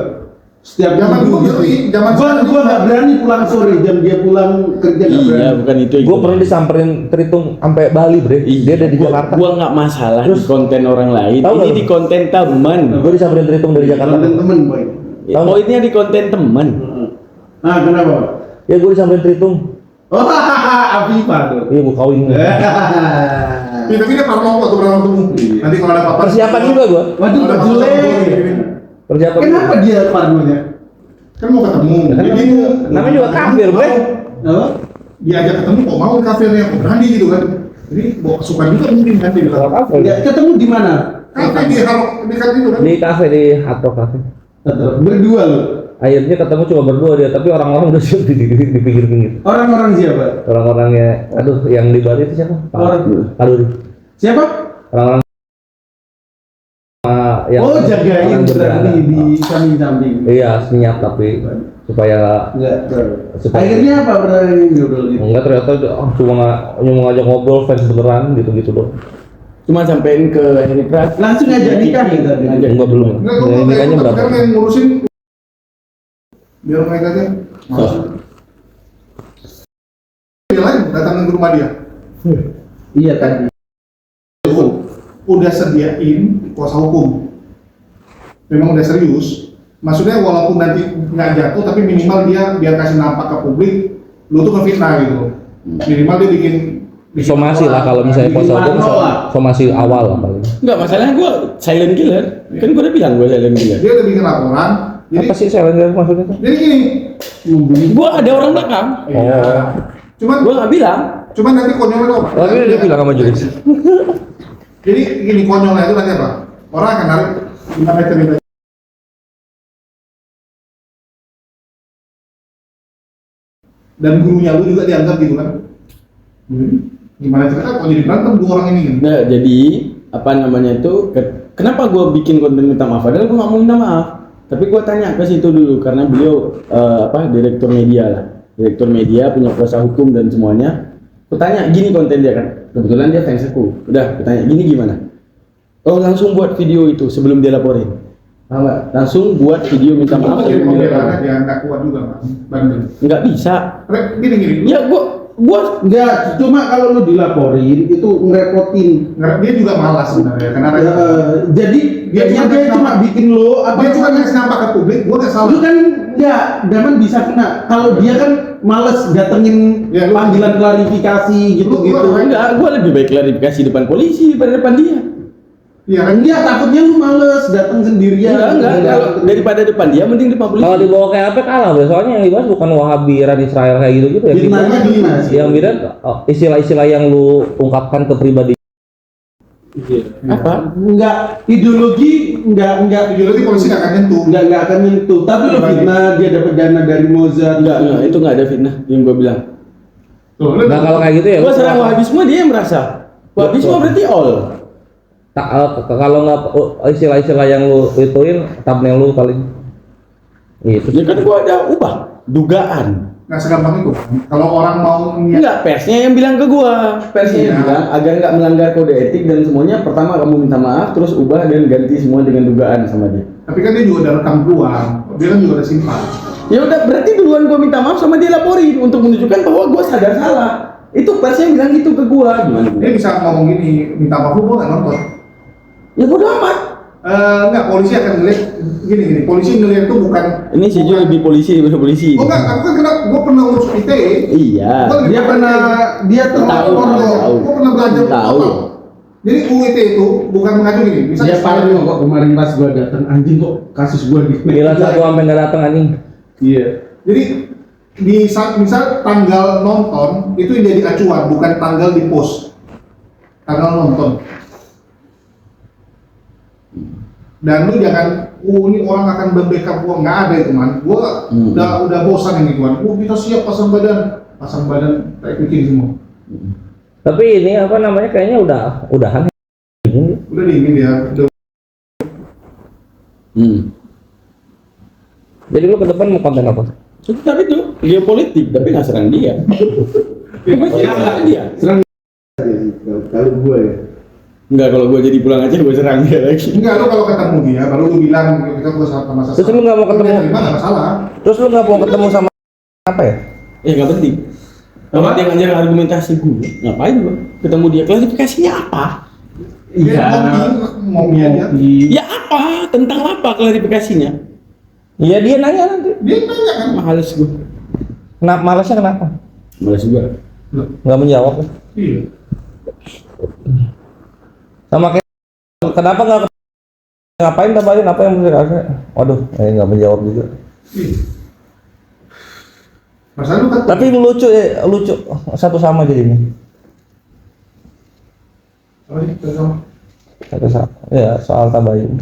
Setiap Zaman minggu gua gitu. zaman Gua nggak berani pulang sore jam dia pulang kerja nggak iya berani. bukan itu Gue pernah disamperin Tritung sampai Bali, Bre. Dia ada di Jakarta. Gua nggak masalah di konten orang lain. Tahu Ini nggak di lu? konten teman. Gue disamperin Tritung dari Jakarta. Konten temen boy. Tahu nggak? Poinnya di konten teman. Nah kenapa? Ya gue disamperin Tritung. Oh Afifah tuh. Iya, gue kawin. tapi dia parno waktu pernah ketemu. Nanti kalau ada apa-apa. Persiapan juga gue. Waduh Ada jelek. Persiapan. Kenapa juga. dia parnonya? Kan mau ketemu. Ya kan Jadi namanya juga kafir, Bre. Apa? Diajak ketemu kok mau kafirnya, kok berani gitu kan. Jadi bawa kesukaan juga mungkin kan dia Kalau bilang. kafir. Ya, ketemu di mana? Kafe di dekat itu kan. Di kafe di Hard Rock Cafe. Berdua lo. Akhirnya ketemu cuma berdua dia, tapi orang-orang udah siap di pinggir-pinggir. Orang-orang siapa? Orang-orangnya, aduh, yang di Bali itu siapa? Aduh, Siapa? orang-orang yang Oh jagain orang berarti berdarah. di samping-samping. Iya, senyap tapi supaya Enggak. Supaya- Akhirnya apa berarti ngobrol gitu? enggak ternyata cuma ngajak ngobrol fans beneran gitu-gitu doang. Cuma sampein ke Eri Pras. Langsung ngajak nikah gitu. Ngajak. Enggak belum. Enggak, Ini nikahnya berapa? Sekarang yang ngurusin biar mereka aja. Dia lain datang ke rumah dia. Iya tadi. udah sediain kuasa hukum. Memang udah serius. Maksudnya walaupun nanti nggak jatuh, tapi minimal dia biar kasih nampak ke publik, lu tuh ngefitnah gitu. Minimal dia bikin Somasi lah kalau misalnya kuasa hukum, somasi awal lah paling. Enggak, masalahnya gue silent killer. Kan gue udah bilang gue silent killer. Dia udah bikin laporan. Jadi, Apa sih silent maksudnya tuh? jadi gini. Gue ada orang belakang. Iya. Cuman Gue nggak bilang. cuman nanti konyolnya tuh apa? Tapi dia bilang sama Julius. Jadi gini, konyolnya itu nanti apa? Orang akan narik 5 meter itu. Dan gurunya lu juga dianggap gitu kan? Gimana cerita kok jadi berantem dua orang ini kan? Nah, jadi apa namanya itu? Kenapa gue bikin konten minta maaf? Padahal gue nggak mau minta maaf. Tapi gue tanya ke situ dulu karena beliau direktur media lah. Direktur media punya kuasa hukum dan semuanya. Gue tanya gini konten dia kan. Kebetulan dia fans aku. Udah, gue tanya gini gimana? Oh, langsung buat video itu sebelum dia laporin. Paham nggak? Langsung buat video minta maaf Jadi sebelum dia pembelaannya laporin. dia nggak kuat juga kan? Bandel. Nggak bisa. Gini. Ya gua Enggak, cuma kalau lu dilaporin itu ngerepotin. Dia juga malas sebenarnya karena Jadi Dia dia cuma bikin lo dia cuma ngasih nampak ke publik, gua nggak salah. lu kan ya Daman bisa kena. Kalau dia kan males datengin Ya, lu- panggilan klarifikasi gitu-gitu. Lu- enggak, gua lebih baik klarifikasi depan polisi daripada depan dia. Iya kan? Dia takutnya lu males datang sendirian. Enggak, kalau daripada depan dia mending depan polisi. Kalau dibawa kayak apa kalah, Bro. Soalnya yang dibahas bukan Wahabi, Iran, Israel kayak gitu-gitu ya. Fitnahnya gimana sih? Yang beda istilah-istilah yang lu ungkapkan ke pribadi. Apa? Enggak ideologi enggak Ideologi polisi nggak akan nyentuh. enggak akan nyentuh. Tapi lu fitnah dia dapat dana dari Mozart. Enggak, itu enggak ada fitnah yang gua bilang. Tuh, lu Nah, kalau kayak gitu ya Gua lu serang apa? Wahabisme dia yang merasa. Wahabisme berarti all. Kalau nggak istilah-istilah yang lu ituin thumbnail lu paling itu. Ya kan gua ada ubah dugaan. nggak segampang itu. Kalau orang mau niat, Enggak, persnya yang bilang ke gua. Persnya yang Iya. bilang agar nggak melanggar kode etik dan semuanya. Pertama kamu minta maaf, terus ubah dan ganti semua dengan dugaan sama dia. tapi kan dia juga ada rekam keluar, dia kan juga ada simpan. Ya udah, berarti duluan gua minta maaf sama dia laporin untuk menunjukkan bahwa gua sadar salah. Itu persnya yang bilang gitu ke gua. Gimana? Dia bisa ngomong gini, minta maaf lu, gua nggak nonton. Ya bodo amat. Enggak, polisi akan ngeliat gini, polisi ngeliat itu bukan. Ini sih juga lebih polisi daripada polisi. Oh enggak, aku kan kena, gua pernah urus ITE. Iya. Dia pernah dia tuh Tahu. Gua pernah belajar Tahu. total. Jadi UIT itu bukan mengacu gini. dia Misalnya paling kok kemarin pas gua datang anjing kok kasus gua di Gila satu sampai nggak datang anjing. Iya. Jadi di saat misal tanggal nonton itu jadi acuan, bukan tanggal di post. Tanggal nonton. Dan lu jangan, ini orang akan membackup gua, nggak ada itu man. Gua udah bosan ini gua. Kita siap pasang badan kayak bikin semua. Tapi ini apa namanya kayaknya udahan. Udah dingin ya. Udah. Jadi lu ke depan mau konten apa? Tapi itu geopolitik, tapi nggak serang dia. Gua serang dia. Serang kalau gua ya. Enggak, kalau gua jadi pulang aja gua serang dia lagi. Enggak, lu kalau ketemu dia, baru lu bilang kita gua sama masalah. Terus lu nggak mau ketemu? Nggak masalah. Terus lu nggak mau ketemu sama apa ya? Ya nggak penting. Kalau dia ngajar argumentasi gue, ngapain gua? Ketemu dia, klarifikasinya apa? Iya. Mau aja. Ya apa? Tentang apa klarifikasinya? Iya dia nanya nanti. Dia nanya kan. Males gua. Kenapa malasnya kenapa? Males gua. Nggak menjawab. Iya. Sama kayak kenapa nggak ngapain tambahin apa yang mesti rasa? Waduh, nggak menjawab juga. Iya. Masa lu kan. Tapi lucu satu sama jadinya. Oh, ini sama. Satu sama. Ya soal tambahin.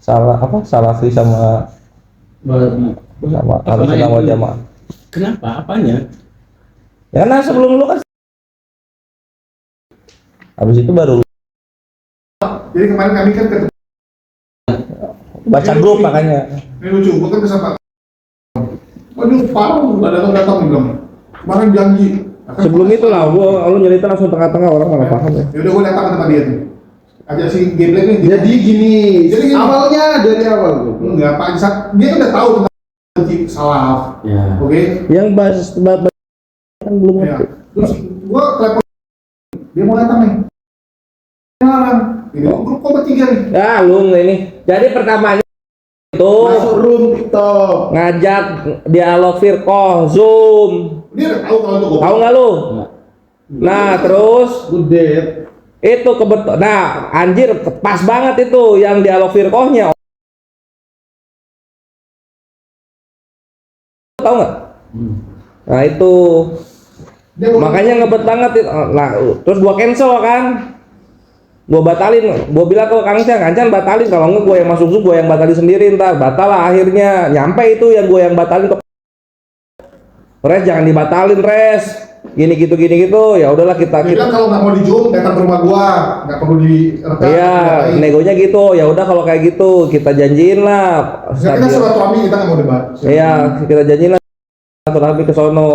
Salah apa? Salafi sama harus sama jamaah. Kenapa? Apanya? Ya karena sebelum lu kan habis itu baru Jadi kemarin kami kan ketemu. baca grup makanya. Ini lucu, gua kan kesapa. Waduh, parah, nggak datang bilang. Kemarin janji. Sebelum itu lah, lu nyerita langsung tengah-tengah orang malah paham ya. Ya udah gua datang ke tempat dia tuh. Ajak si Geblek nih. Jadi gini, Jadi gini. awalnya dari awal gua. Enggak, Pak Isat, dia kan udah tahu tentang salaf. Ya. Oke. Yang bahas kan belum Ya. ngerti. Terus gua telepon dia mau datang nih. Larang. Ini grup kok bertiga nih. Ya lu ini. Jadi pertamanya itu Masuk room TikTok. ngajak dialog virtual Zoom. Dia udah tahu kalau itu gue. Tahu nggak lu? Nah terus Udah. itu kebetulan. Nah anjir pas banget itu yang dialog virtualnya. Tahu nggak? Nah itu makanya ngebet banget itu. Nah terus gua cancel kan. Gua batalin, gua bilang ke Kang Chan batalin, kalau enggak gua yang masuk Zoom, gua yang batalin sendiri ntar. Batal lah akhirnya, nyampe itu yang gua yang batalin ke Res, jangan dibatalin Res, gini gitu, ya udahlah Dia kita bilang kalau nggak mau di Zoom datang ke rumah gua, nggak perlu direkam. iya negonya gitu, ya udah kalau kayak gitu kita janjiin lah. Kita silaturahmi, kita nggak mau debat. Iya kita janjiin lah silaturahmi ke sono,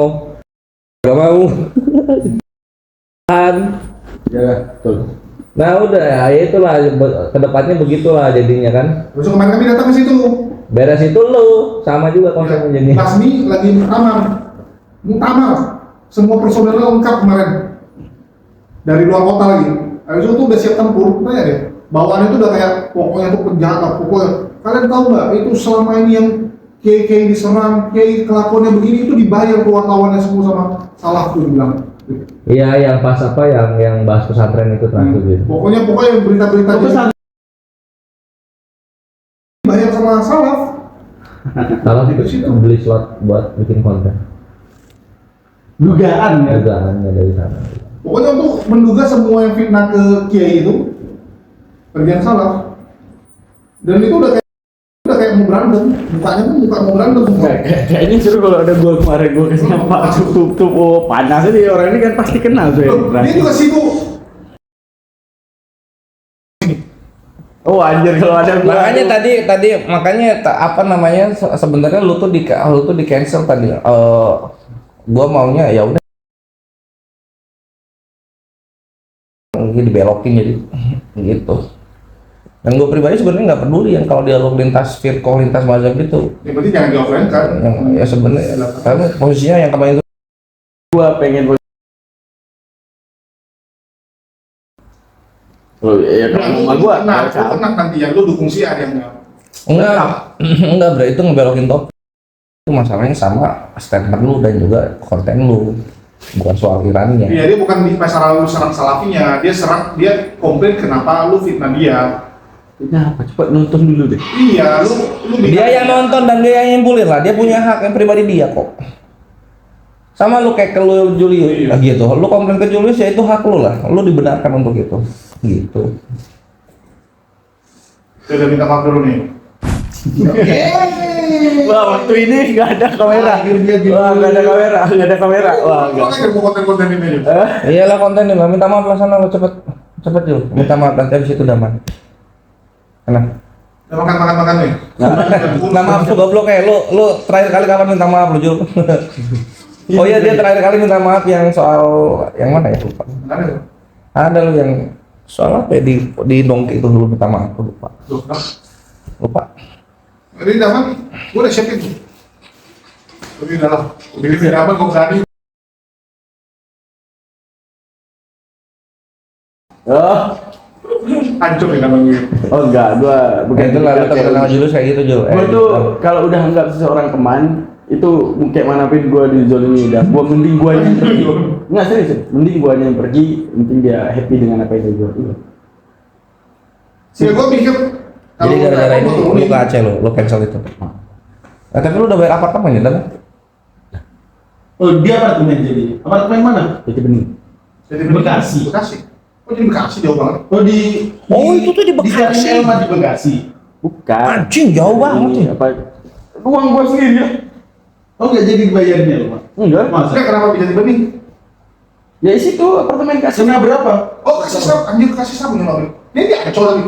gak mau kan. Ya, betul. Nah udah ya itulah kedepannya begitulah jadinya kan. Terus kemarin kami datang ke situ. Beres itu lu sama juga konsepnya jadi. Lasmi lagi muktamar. Semua personelnya lengkap kemarin. Dari luar kota lagi. Habis itu tuh udah siap tempur, tanya deh. Bawaannya tuh udah kayak pokoknya tuh penjahat lah, pokoknya. Kalian tahu nggak itu selama ini yang kiai diserang, kiai kelakuannya begini itu dibayar ke wartawannya semua sama salah tuh dibilang. Iya yang pas apa yang bahas pesantren itu terakhir gitu. Pokoknya berita-berita dibayar sama salaf. Kalau itu beli slot buat bikin konten. Dugaan ya. Dugaannya dari sana. Pokoknya untuk menduga semua yang fitnah ke kiai itu kerjaan salaf. Dan itu udah kayak mau berantem, mukanya pun muka mau berantem semua. Kayaknya seru kalau ada gol kemarin gue kasih nama tuh oh, panas ini orang ini kan pasti kenal tuh ya. Dia juga sibuk. Oh anjir kalau ada gua. Makanya tadi makanya apa namanya sebenarnya lu tuh di cancel tadi. Gua maunya ya udah dibelokin jadi gitu. Dan gue pribadi sebenarnya nggak peduli yang kalau dialog lintas firqah lintas mazhab gitu. Yang penting jangan di offline kan. Yang ya sebenarnya karena posisinya yang kemarin itu Gua pengen oh iya kalau sama gua Nah, lu kena nanti yang lu dukung si ada yang enggak bro itu ngebelokin topik. Itu masalahnya sama statement lu dan juga konten lu, bukan soal irannya. Iya, dia bukan di pasar lu serang salafinya, dia komplain kenapa lu fitnah dia. Kenapa? Cepat nonton dulu deh. Iya, lu Dia yang nonton dan dia yang nyimpulin lah, dia punya hak yang pribadi dia kok. Sama lu kayak ke lu Julius Iya. gitu, lu komplain ke Julius ya itu hak lu lah, lu dibenarkan untuk itu gitu. Saya udah minta maaf dulu nih. Wah waktu ini nggak ada kamera. Wah nggak ada kamera. Wah Lu kan mau konten-konten ini aja. Iyalah konten nih, minta maaf lah sana lu cepet Jul, minta maaf nanti habis itu daman. Kenapa? Udah makan nih. Minta maaf tuh goblok lu terakhir kali kapan minta maaf lu Jul? Oh iya dia terakhir kali minta maaf yang soal yang mana ya lupa. Ada lu yang soal apa ya di dongki itu lu minta maaf lu lupa. Ini daman, gua udah siapin tuh. Ini dalam, pilih daman gua berani. Oh, Hancur nih daman gue. oh enggak, gua bukan Itu lah lu temen sama Julius kayak gitu Jul. Gua tuh kalau udah anggap seseorang teman itu kayak manapun gua dizolimi dah. Gua mending gua yang pergi. Enggak serius, mending gua yang pergi, penting dia happy dengan apa yang gua buat. Ya gua pikir Jadi gara-gara ini kalau lu ke Aceh lu cancel itu. Nah, tapi lu udah bayar apartemen ya tadi? Oh, dia apartemen jadi. Apartemen mana? Jadi bening. jadi Bekasi. Bekasi. Oh jadi Bekasi jauh banget. Oh di Oh, itu tuh di Bekasi. Kampung Elma di Bekasi. Bukan. Anjing jauh banget Ini ya. apa? Uang gua sendiri ya. Oh nggak jadi bayarnya loh, Pak. Enggak. Masa? Enggak kenapa bisa tiba nih? Ya di situ apartemen kasih. Kena berapa? Oh kasih sabun, anjir kasih sabun yang lagi. Ini dia ancol lagi.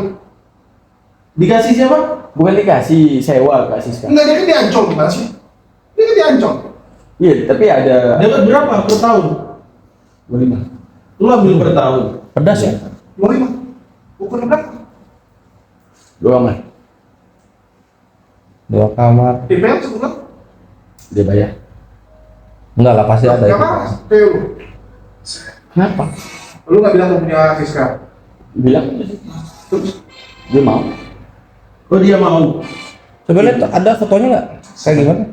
Dikasih siapa? Bukan dikasih sewa kasih sekarang. Enggak dia kan dia ancol gimana sih? Dia kan dia ancol. Iya, tapi ada Dapat berapa per tahun? 25. Lu ambil per tahun. Pedas ya? 25. Ukurnya berapa? Doang kan? 2 kamar. DPR sebulan? Dia bayar. Enggak lah pasti ada Gak itu. apa? PU. Kenapa? Lu nggak bilang lu punya Siska? Bilang Terus Dia mau. Oh dia mau. Sebenarnya tuh ada fotonya nggak? Kayak gimana?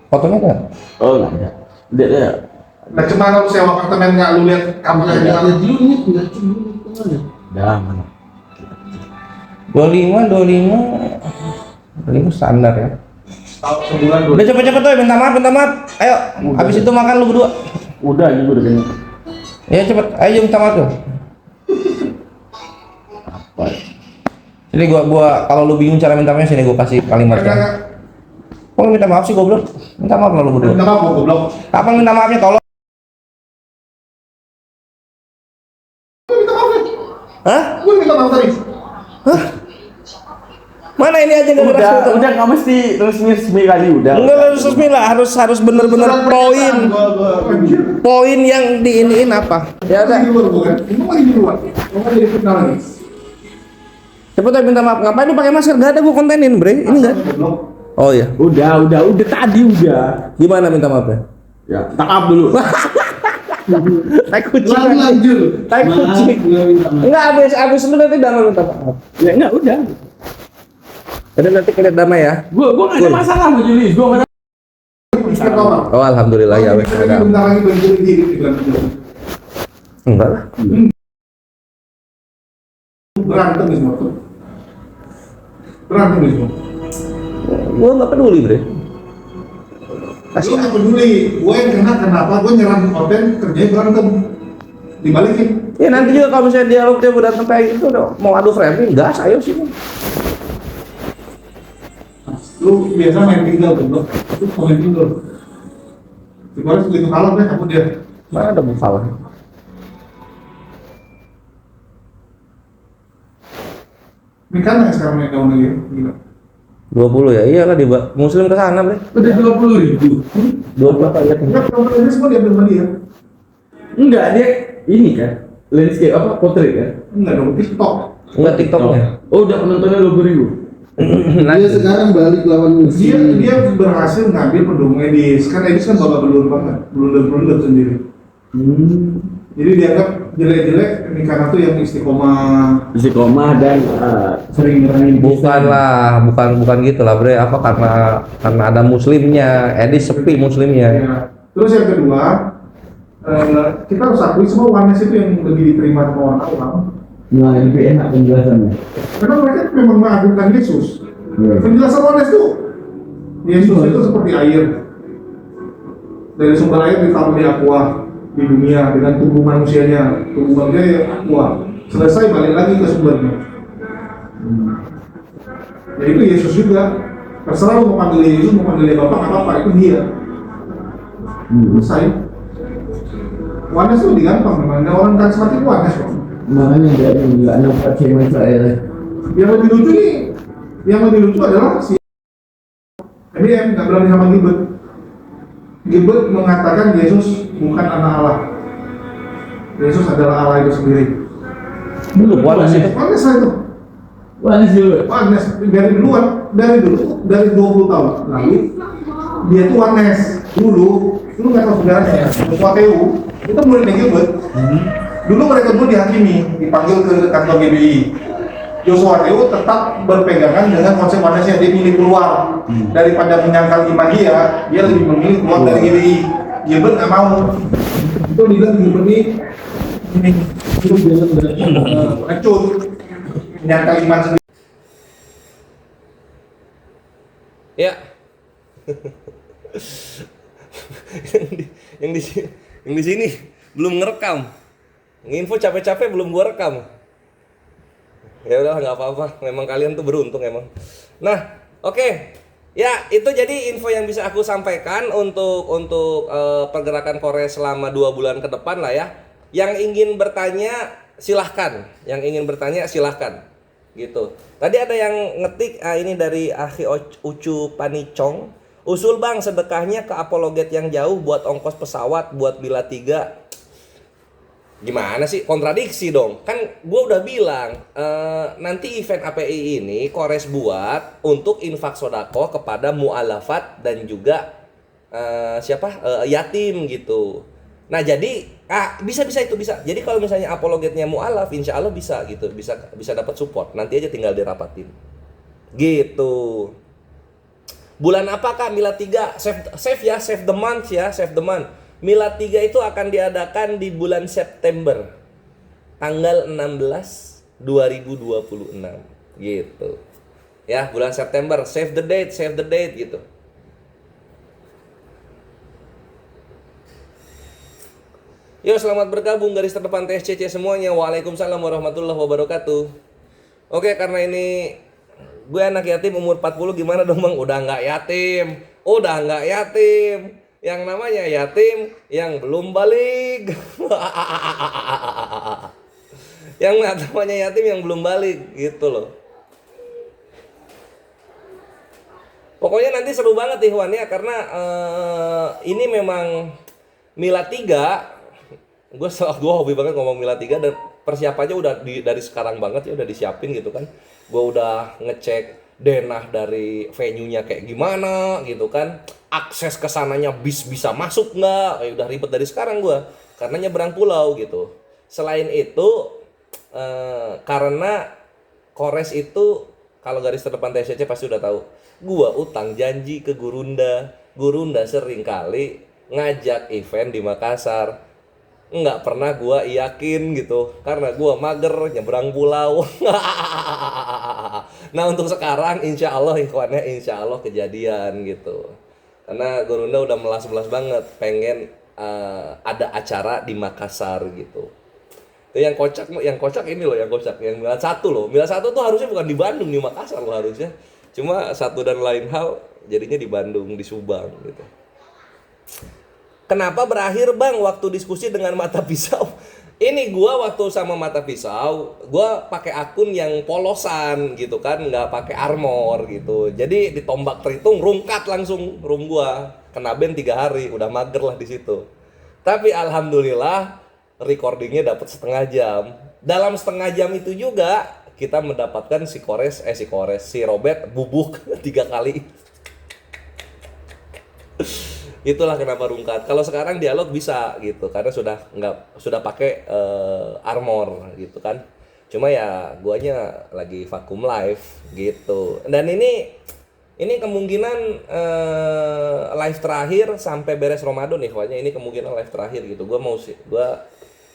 Fotonya nggak? Oh nggak ada. Dia nah cuma lu sewa apartemen nggak lu lihat kamarnya di mana? dah mana. 25 standar ya. Tahu sebulan dulu. Udah cepet-cepet tuh, minta maaf. Ayo, habis itu makan lu berdua. Udah juga udah kenyang. Ya cepet, ayo minta maaf tuh. Apa? Jadi gua kalau lu bingung cara minta maaf sini gua kasih kalimatnya. Kalau minta maaf sih goblok. Minta maaf lah lu berdua. Minta maaf gua goblok. Kapan minta maafnya tolong? Gua minta maaf ya. Hah? Gua minta maaf tadi. Mana ini aja nggak ada foto? Udah nggak mesti resmi kali udah. Enggak harus resmi lah, harus bener-bener poin. Poin yang diiniin apa? Ya udah. Lagi di luar gua kan. Ini lagi di luar. Gua lagi di fitnah lagi. Cepet aja minta maaf. Ngapain lu pakai masker? Gak ada gua kontenin, Bre. Ini enggak. Goblok. Oh iya. Udah tadi udah. Gimana minta maafnya? Ya, takap dulu. Tai kucing. Lanjut. Tai kucing. Enggak habis lu nanti damai minta maaf. Ya enggak udah. Jadi nanti kalian damai ya. Gua enggak ada masalah sama Julius. Gua enggak Istirahat lama. Oh alhamdulillah ya wes. Bentar lagi banjir diri di dalam video. Enggak lah. Berantem nih semua tuh. Berantem nih semua. Gua nggak peduli, Bre. Lu nggak peduli, gue yang kena kenapa? Gue nyerang konten kerjanya berantem, dibalikin. Ya nanti juga kalau misalnya dialog dia udah sampai itu udah mau adu framing, gas ayo sih. Lu biasa main tinggal tuh, lu main tinggal. Si Boris begitu kalah deh, kabur dia. Mana ada buffalo? Ini kan yang sekarang main daun lagi, gila. 20 ya, iyalah di muslim ke sana, Bre. Udah 20.000. 20 apa ya? Enggak, konten ini semua diambil sama dia. Enggak, dia ini kan landscape apa portrait kan? Enggak dong, TikTok. Enggak TikToknya. Oh, udah penontonnya 20.000. Dia sekarang balik lawan Dia Messi. berhasil ngambil pendukung Edis, kan Edis kan babak belur banget, blunder sendiri. Jadi dianggap jelek-jelek ini karena tuh yang istiqomah. Istiqomah dan sering nyerangin bukan gitu lah, Bre. Apa karena ada muslimnya, Edis sepi muslimnya. Ya. Terus yang kedua, kita harus akui semua warnes itu yang lebih diterima sama orang awam. Nah, lebih enak penjelasannya. Karena mereka memang mengagungkan Yesus. Penjelasan warnes itu, Yesus itu seperti air. Dari sumber air ditaruh di aqua di dunia dengan tubuh manusianya, tubuh manusia yang aqua. Selesai balik lagi ke sumbernya. Ya itu Yesus juga. Terserah lu mau panggil Yesus, mau panggil dia Bapak, nggak apa-apa, itu dia. Selesai. Warnes itu lebih gampang memang. Ada orang karismatik warnes kok. Makanya dia enggak nampak cewek Israel. Yang lebih lucu nih, yang lebih lucu adalah si MBM nggak berani sama Gilbert. Gilbert mengatakan Yesus bukan anak Allah. Yesus adalah Allah itu sendiri. Dulu warnes itu. Warnes lah itu. Wah, juga. Warnes dari duluan, dari 20 tahun lalu dia tuh warnes dulu. Lu nggak tahu sejarahnya. Wateu itu muridnya Gilbert. Dulu mereka dulu dihakimi, dipanggil ke kantor GBI. Joshua Wateu tetap berpegangan dengan konsep warnesnya, dia milih keluar daripada menyangkal iman dia lebih memilih keluar dari GBI. Gilbert nggak mau. Itu bilang Gilbert ini itu biasa pengecut, menyangkal iman sendiri. Ya. yang di sini belum ngerekam. Nginfo capek-capek belum gua rekam. Ya udah nggak apa-apa. Memang kalian tuh beruntung emang. Nah, oke. Ya, itu jadi info yang bisa aku sampaikan untuk pergerakan Kores selama 2 bulan ke depan lah ya. Yang ingin bertanya silahkan. Gitu. Tadi ada yang ngetik ini dari Akhi Ucu Panicong. Usul bang sedekahnya ke apologet yang jauh buat ongkos pesawat buat Bila 3. Gimana sih? Kontradiksi dong. Kan gue udah bilang nanti event API ini Kores buat untuk infak sodako kepada mu'alafat dan juga yatim gitu. Nah jadi bisa itu bisa. Jadi kalau misalnya apologetnya mualaf, insya Allah bisa gitu, bisa dapat support. Nanti aja tinggal dirapatin. Gitu. Bulan apakah Milad 3? Save the month ya, save the month. Milad 3 itu akan diadakan di bulan September. Tanggal 16 2026 gitu. Ya, bulan September, save the date gitu. Yo, selamat bergabung garis terdepan TSCC semuanya. Waalaikumsalam warahmatullahi wabarakatuh. Oke, karena ini gue anak yatim umur 40, gimana dong bang? Udah nggak yatim. Yang namanya yatim yang belum balik. Yang namanya yatim yang belum balik gitu loh. Pokoknya nanti seru banget Ikhwan ya, karena ini memang Milad 3. Gue hobi banget ngomong Milad 3, dan persiapannya udah dari sekarang banget ya, udah disiapin gitu kan. Gue udah ngecek denah dari venue-nya kayak gimana gitu kan, akses ke sananya bisa masuk nggak, udah ribet dari sekarang gue, karena nyebrang pulau gitu. Selain itu karena Kores itu, kalau garis terdepan TSCC pasti udah tahu, gue utang janji ke Gurunda sering kali ngajak event di Makassar, nggak pernah gua yakin gitu, karena gua mager nyebrang pulau. Nah untuk sekarang insya Allah ikhwannya, insya Allah kejadian gitu, karena Gurunda udah melas-melas banget pengen ada acara di Makassar gitu. Yang kocak ini loh, yang Milad 1 loh. Milad 1 tuh harusnya bukan di Bandung, di Makassar loh harusnya, cuma satu dan lain hal jadinya di Bandung, di Subang gitu. Kenapa berakhir bang waktu diskusi dengan Mata Pisau? Ini gua waktu sama Mata Pisau, gua pakai akun yang polosan gitu kan, nggak pakai armor gitu. Jadi ditombak Tritung, rungkat langsung room gua. Kena ban 3 hari, udah mager lah di situ. Tapi alhamdulillah recordingnya dapat setengah jam. Dalam setengah jam itu juga kita mendapatkan si Robert bubuk 3 kali. Itulah kenapa rungkat. Kalau sekarang dialog bisa gitu, karena sudah pakai armor gitu kan. Cuma ya guanya lagi vakum live gitu. Dan ini kemungkinan live terakhir sampai beres Ramadan nih, pokoknya ini kemungkinan live terakhir gitu. Gua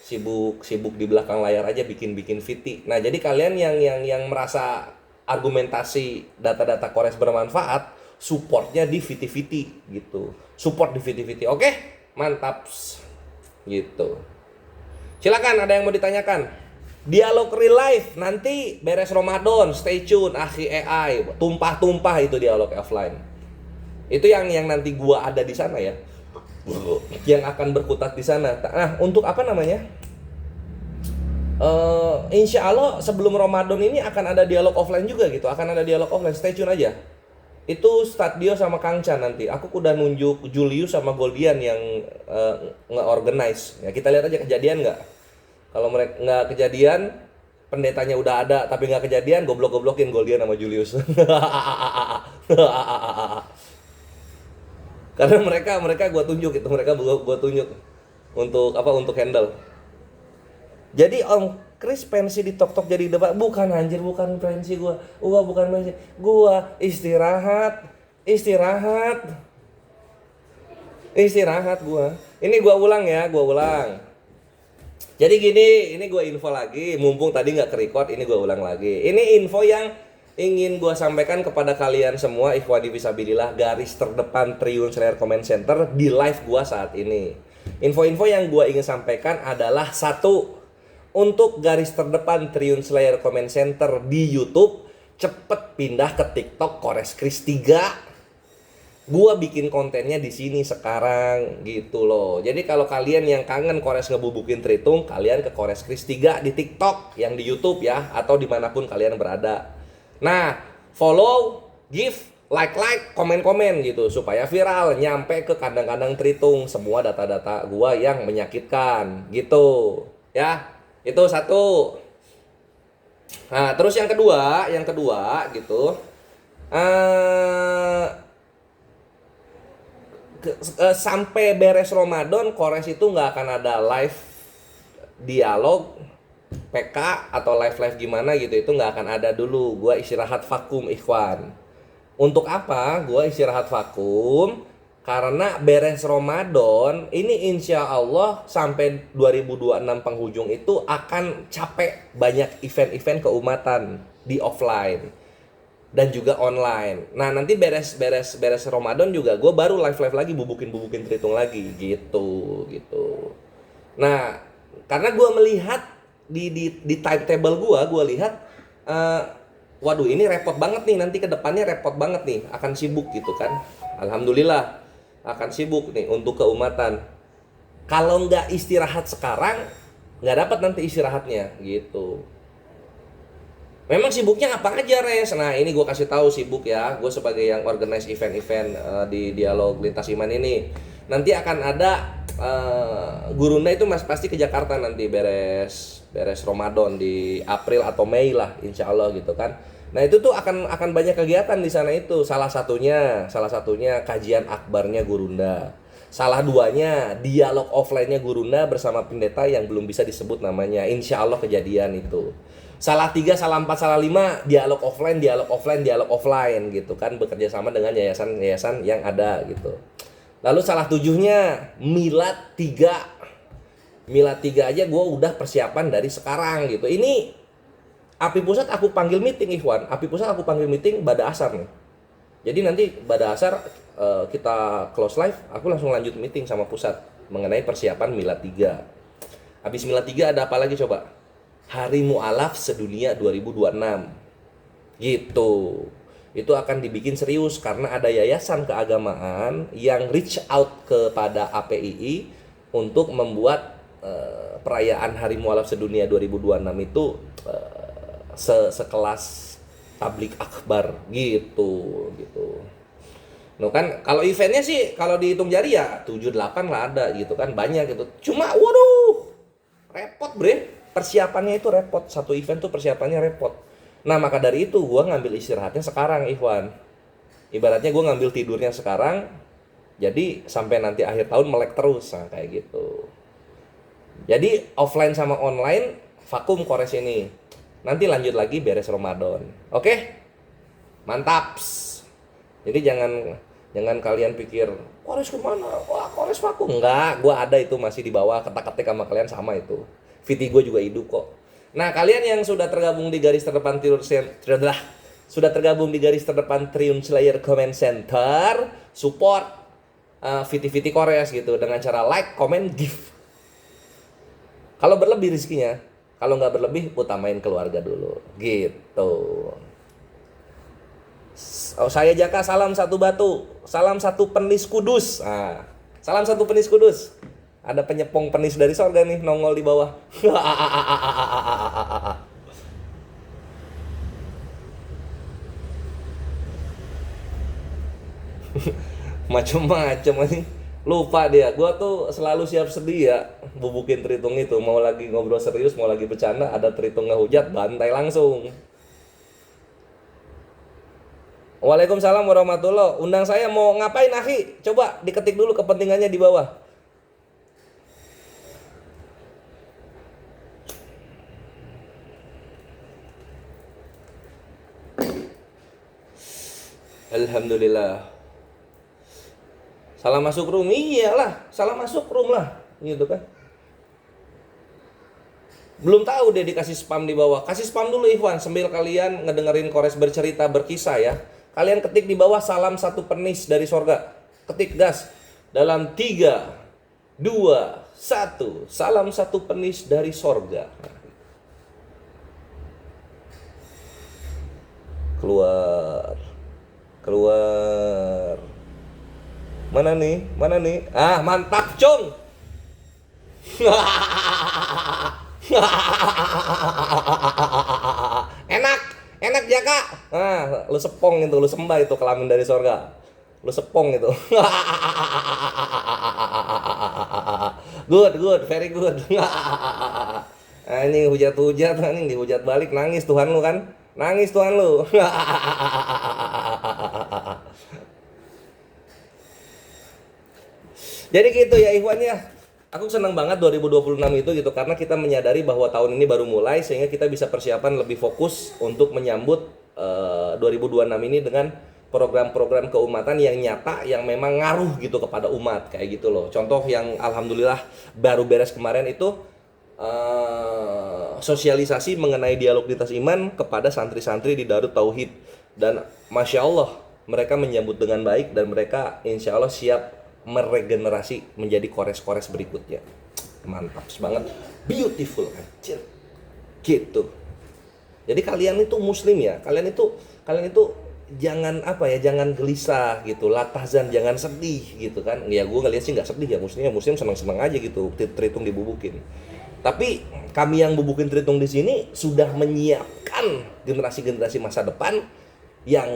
sibuk di belakang layar aja bikin VT. Nah, jadi kalian yang merasa argumentasi data-data Kores bermanfaat, supportnya di VT gitu. Support di VT. Oke? Mantap. Gitu. Silakan, ada yang mau ditanyakan? Dialog real life nanti beres Ramadan, stay tune. Akhi AI, tumpah-tumpah itu dialog offline. Itu yang nanti gua ada di sana ya. Yang akan berkutat di sana. Nah, untuk apa namanya? Insya Allah sebelum Ramadan ini akan ada dialog offline juga gitu. Akan ada dialog offline, stay tune aja. Itu Stadio sama Kang Chan nanti. Aku udah nunjuk Julius sama Goldian yang nge-organize. Ya kita lihat aja kejadian nggak. Kalau mereka nggak kejadian, pendetanya udah ada tapi nggak kejadian, goblok-goblokin Goldian sama Julius. Karena mereka gua tunjuk itu, gua tunjuk untuk handle. Jadi Om Chris pensi di Tok jadi debat, bukan anjir, bukan pensi gua bukan pensi, gua istirahat gua. Ini gua ulang. Jadi gini, ini gua info lagi, mumpung tadi nggak ke-record, ini gua ulang lagi. Ini info yang ingin gua sampaikan kepada kalian semua, ikhwani fisabilillah garis terdepan Triyun Slayer Comment Center di live gua saat ini. Info-info yang gua ingin sampaikan adalah: 1, untuk garis terdepan Triyun Slayer Comment Center di YouTube, cepet pindah ke TikTok Kores Kris 3. Gua bikin kontennya di sini sekarang gitu loh. Jadi kalau kalian yang kangen Kores ngebubukin Tritung, kalian ke Kores Kris 3 di TikTok, yang di YouTube ya, atau dimanapun kalian berada. Nah, follow, give, like, komen gitu supaya viral, nyampe ke kandang-kandang Tritung semua data-data gua yang menyakitkan gitu ya. Itu 1. Nah, terus yang kedua gitu. sampai beres Ramadan Kores itu nggak akan ada live dialog PK atau live gimana gitu, itu nggak akan ada dulu. Gua istirahat vakum ikhwan. Untuk apa gua istirahat vakum? Karena beres Ramadan ini insya Allah sampai 2026 penghujung itu akan capek banyak event-event keumatan di offline dan juga online. Nah nanti beres Ramadan juga gue baru live lagi bubukin Tritung lagi gitu. Nah karena gue melihat di timetable gue lihat waduh ini repot banget nih, nanti kedepannya repot banget nih, akan sibuk gitu kan. Alhamdulillah akan sibuk nih untuk keumatan. Kalau nggak istirahat sekarang nggak dapat nanti istirahatnya gitu. Memang sibuknya apa aja Res? Nah ini gue kasih tahu sibuk ya. Gue sebagai yang organize event-event di Dialog Lintas Iman ini. Nanti akan ada Gurunda itu pasti ke Jakarta nanti beres Ramadan di April atau Mei lah insya Allah gitu kan. Nah itu tuh akan banyak kegiatan di sana itu. Salah satunya kajian akbarnya Gurunda. Salah duanya dialog offline-nya Gurunda bersama pendeta yang belum bisa disebut namanya. Insya Allah kejadian itu. Salah 3, salah 4, salah 5 dialog offline gitu kan, bekerja sama dengan yayasan-yayasan yang ada gitu. Lalu salah 7-nya milad 3 aja gue udah persiapan dari sekarang gitu. Ini API Pusat aku panggil meeting Ikhwan, API Pusat aku panggil meeting pada asar nih. Jadi nanti pada asar kita close live, aku langsung lanjut meeting sama pusat mengenai persiapan milad 3. Habis milad 3 ada apa lagi coba? Hari Mu'alaf Sedunia 2026 gitu. Itu akan dibikin serius karena ada yayasan keagamaan yang reach out kepada APII untuk membuat perayaan Hari Mu'alaf Sedunia 2026 itu sekelas tablik akbar gitu. Nah kan kalau eventnya sih kalau dihitung jari ya 7-8 lah ada gitu kan, banyak gitu. Cuma waduh repot bre. Persiapannya itu repot, satu event tuh persiapannya repot. Nah maka dari itu gue ngambil istirahatnya sekarang Ikhwan. Ibaratnya gue ngambil tidurnya sekarang, jadi sampai nanti akhir tahun melek terus, nah kayak gitu. Jadi offline sama online vakum Kores ini. Nanti lanjut lagi beres Ramadan. Oke? Mantaps. Jadi jangan kalian pikir Kores kemana? Wah Kores vakum. Enggak, gue ada itu masih di bawah, ketak-ketik sama kalian sama itu. VT gue juga hidup kok. Nah kalian yang sudah tergabung di garis terdepan Triun Slayer Comment Center, support VT Kores gitu dengan cara like, comment, give. Kalau berlebih rezekinya, kalau nggak berlebih utamain keluarga dulu gitu. Saya Jaka, salam satu batu, salam satu penis kudus. Salam satu penis kudus. Ada penyepong penis dari sorga nih nongol di bawah. Macem-macem nih. Lupa dia. Gua tuh selalu siap sedia bubukin Tritung itu. Mau lagi ngobrol serius, mau lagi bercanda, ada Tritung ngehujat, bantai langsung. Waalaikumsalam warahmatullahi. Undang saya mau ngapain akhi? Coba diketik dulu kepentingannya di bawah. Alhamdulillah. Salah masuk room, iyalah, salah masuk room lah, gitu kan. Belum tahu dia dikasih spam di bawah. Kasih spam dulu Ikhwan, sambil kalian ngedengerin Kores bercerita berkisah ya. Kalian ketik di bawah salam satu penis dari sorga. Ketik gas. Dalam 3, 2, 1. Salam satu penis dari sorga. Keluar. Mana nih? Ah, mantap, Cung. Enak Jaka. Nah, lu sepong itu, lu sembah itu kelamin dari sorga. Lu sepong itu. Good, very good. Ini hujat-hujat, ini dihujat balik, nangis Tuhan lu kan? Nangis Tuhan lu. Jadi gitu ya Ikhwan ya. Aku senang banget 2026 itu gitu karena kita menyadari bahwa tahun ini baru mulai sehingga kita bisa persiapan lebih fokus untuk menyambut 2026 ini dengan program-program keumatan yang nyata yang memang ngaruh gitu kepada umat kayak gitu loh. Contoh yang alhamdulillah baru beres kemarin itu sosialisasi mengenai dialog lintas iman kepada santri-santri di Darut Tauhid dan Masya Allah mereka menyambut dengan baik dan mereka insya Allah siap meregenerasi menjadi kores-kores berikutnya. Mantap banget, beautiful anjir gitu. Jadi kalian itu muslim ya, kalian itu jangan apa ya, jangan gelisah gitu, la tahzan, jangan sedih gitu kan. Ya gue ngeliat sih nggak sedih ya, muslim senang-senang aja gitu, Tritung dibubukin. Tapi kami yang bubukin Tritung di sini sudah menyiapkan generasi-generasi masa depan yang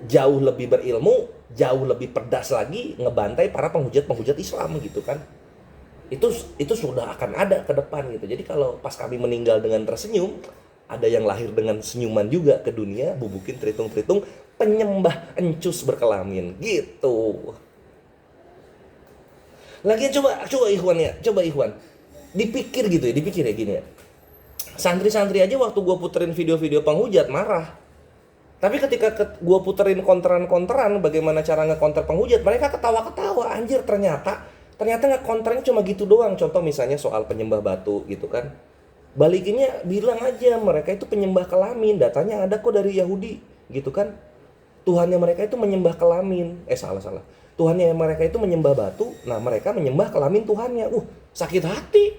jauh lebih berilmu, jauh lebih pedas lagi ngebantai para penghujat-penghujat Islam gitu kan. Itu sudah akan ada ke depan gitu. Jadi kalau pas kami meninggal dengan tersenyum, ada yang lahir dengan senyuman juga ke dunia, bubukin Tritung-Tritung penyembah encus berkelamin gitu. Lagian coba Ikhwan ya, coba Ikhwan dipikir gitu ya, dipikir ya gini ya. Santri-santri aja waktu gua puterin video-video penghujat marah. Tapi ketika gue puterin konteran-konteran bagaimana cara ngekonter penghujat, mereka ketawa-ketawa. Anjir, ternyata ngekonternya cuma gitu doang. Contoh misalnya soal penyembah batu gitu kan. Balikinnya bilang aja mereka itu penyembah kelamin. Datanya ada kok dari Yahudi gitu kan. Tuhannya mereka itu menyembah kelamin. Salah. Tuhannya mereka itu menyembah batu. Nah mereka menyembah kelamin Tuhannya. Sakit hati.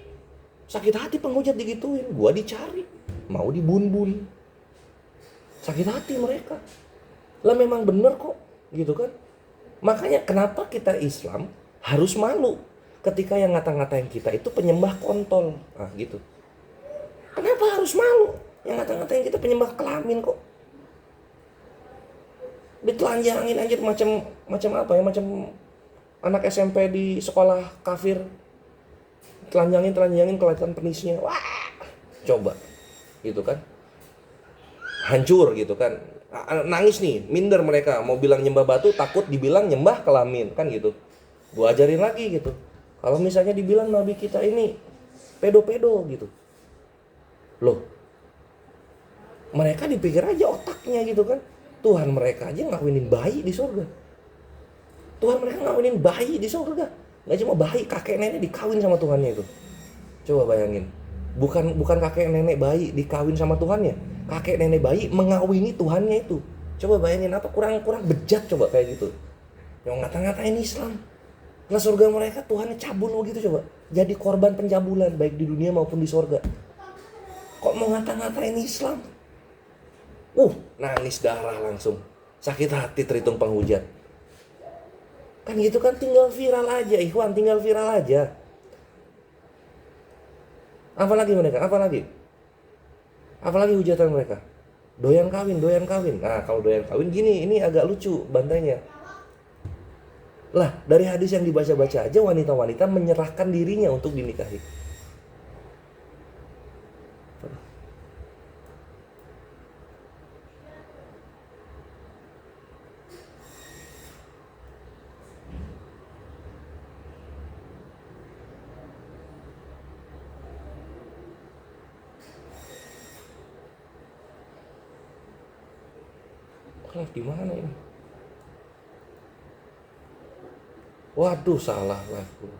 Sakit hati penghujat digituin. Gua dicari. Mau dibun-bun. Sakit hati mereka. Lah memang bener kok, gitu kan. Makanya kenapa kita Islam harus malu ketika yang ngata-ngatain kita itu penyembah kontol. Nah gitu. Kenapa harus malu? Yang ngata-ngatain kita penyembah kelamin kok. Ditelanjangin aja macam apa ya, macam anak SMP di sekolah kafir. Telanjangin kelihatan penisnya. Wah, coba. Gitu kan. Hancur gitu kan, nangis nih, minder mereka mau bilang nyembah batu, takut dibilang nyembah kelamin kan gitu. Gua ajarin lagi gitu, kalau misalnya dibilang nabi kita ini pedo-pedo gitu, loh mereka dipikir aja otaknya gitu kan. Tuhan mereka aja ngawinin bayi di surga. Tuhan mereka ngawinin bayi di surga, nggak cuma bayi, kakek nenek dikawin sama Tuhannya itu. Coba bayangin, bukan kakek nenek bayi dikawin sama Tuhannya, kakek nenek bayi mengawini Tuhannya itu. Coba bayangin apa kurang bejat coba kayak gitu. Yang ngata-ngatain Islam. Nah surga mereka Tuhannya cabul begitu coba. Jadi korban pencabulan baik di dunia maupun di surga. Kok mau ngata-ngatain Islam? Nangis darah langsung. Sakit hati Tritung penghujat. Kan gitu kan, tinggal viral aja Ikhwan, tinggal viral aja. Apalagi mereka, apalagi hujatan mereka, doyan kawin. Nah kalau doyan kawin gini, ini agak lucu bantainya. Lah dari hadis yang dibaca-baca aja wanita-wanita menyerahkan dirinya untuk dinikahi. Live di mana ini? Waduh, salah live.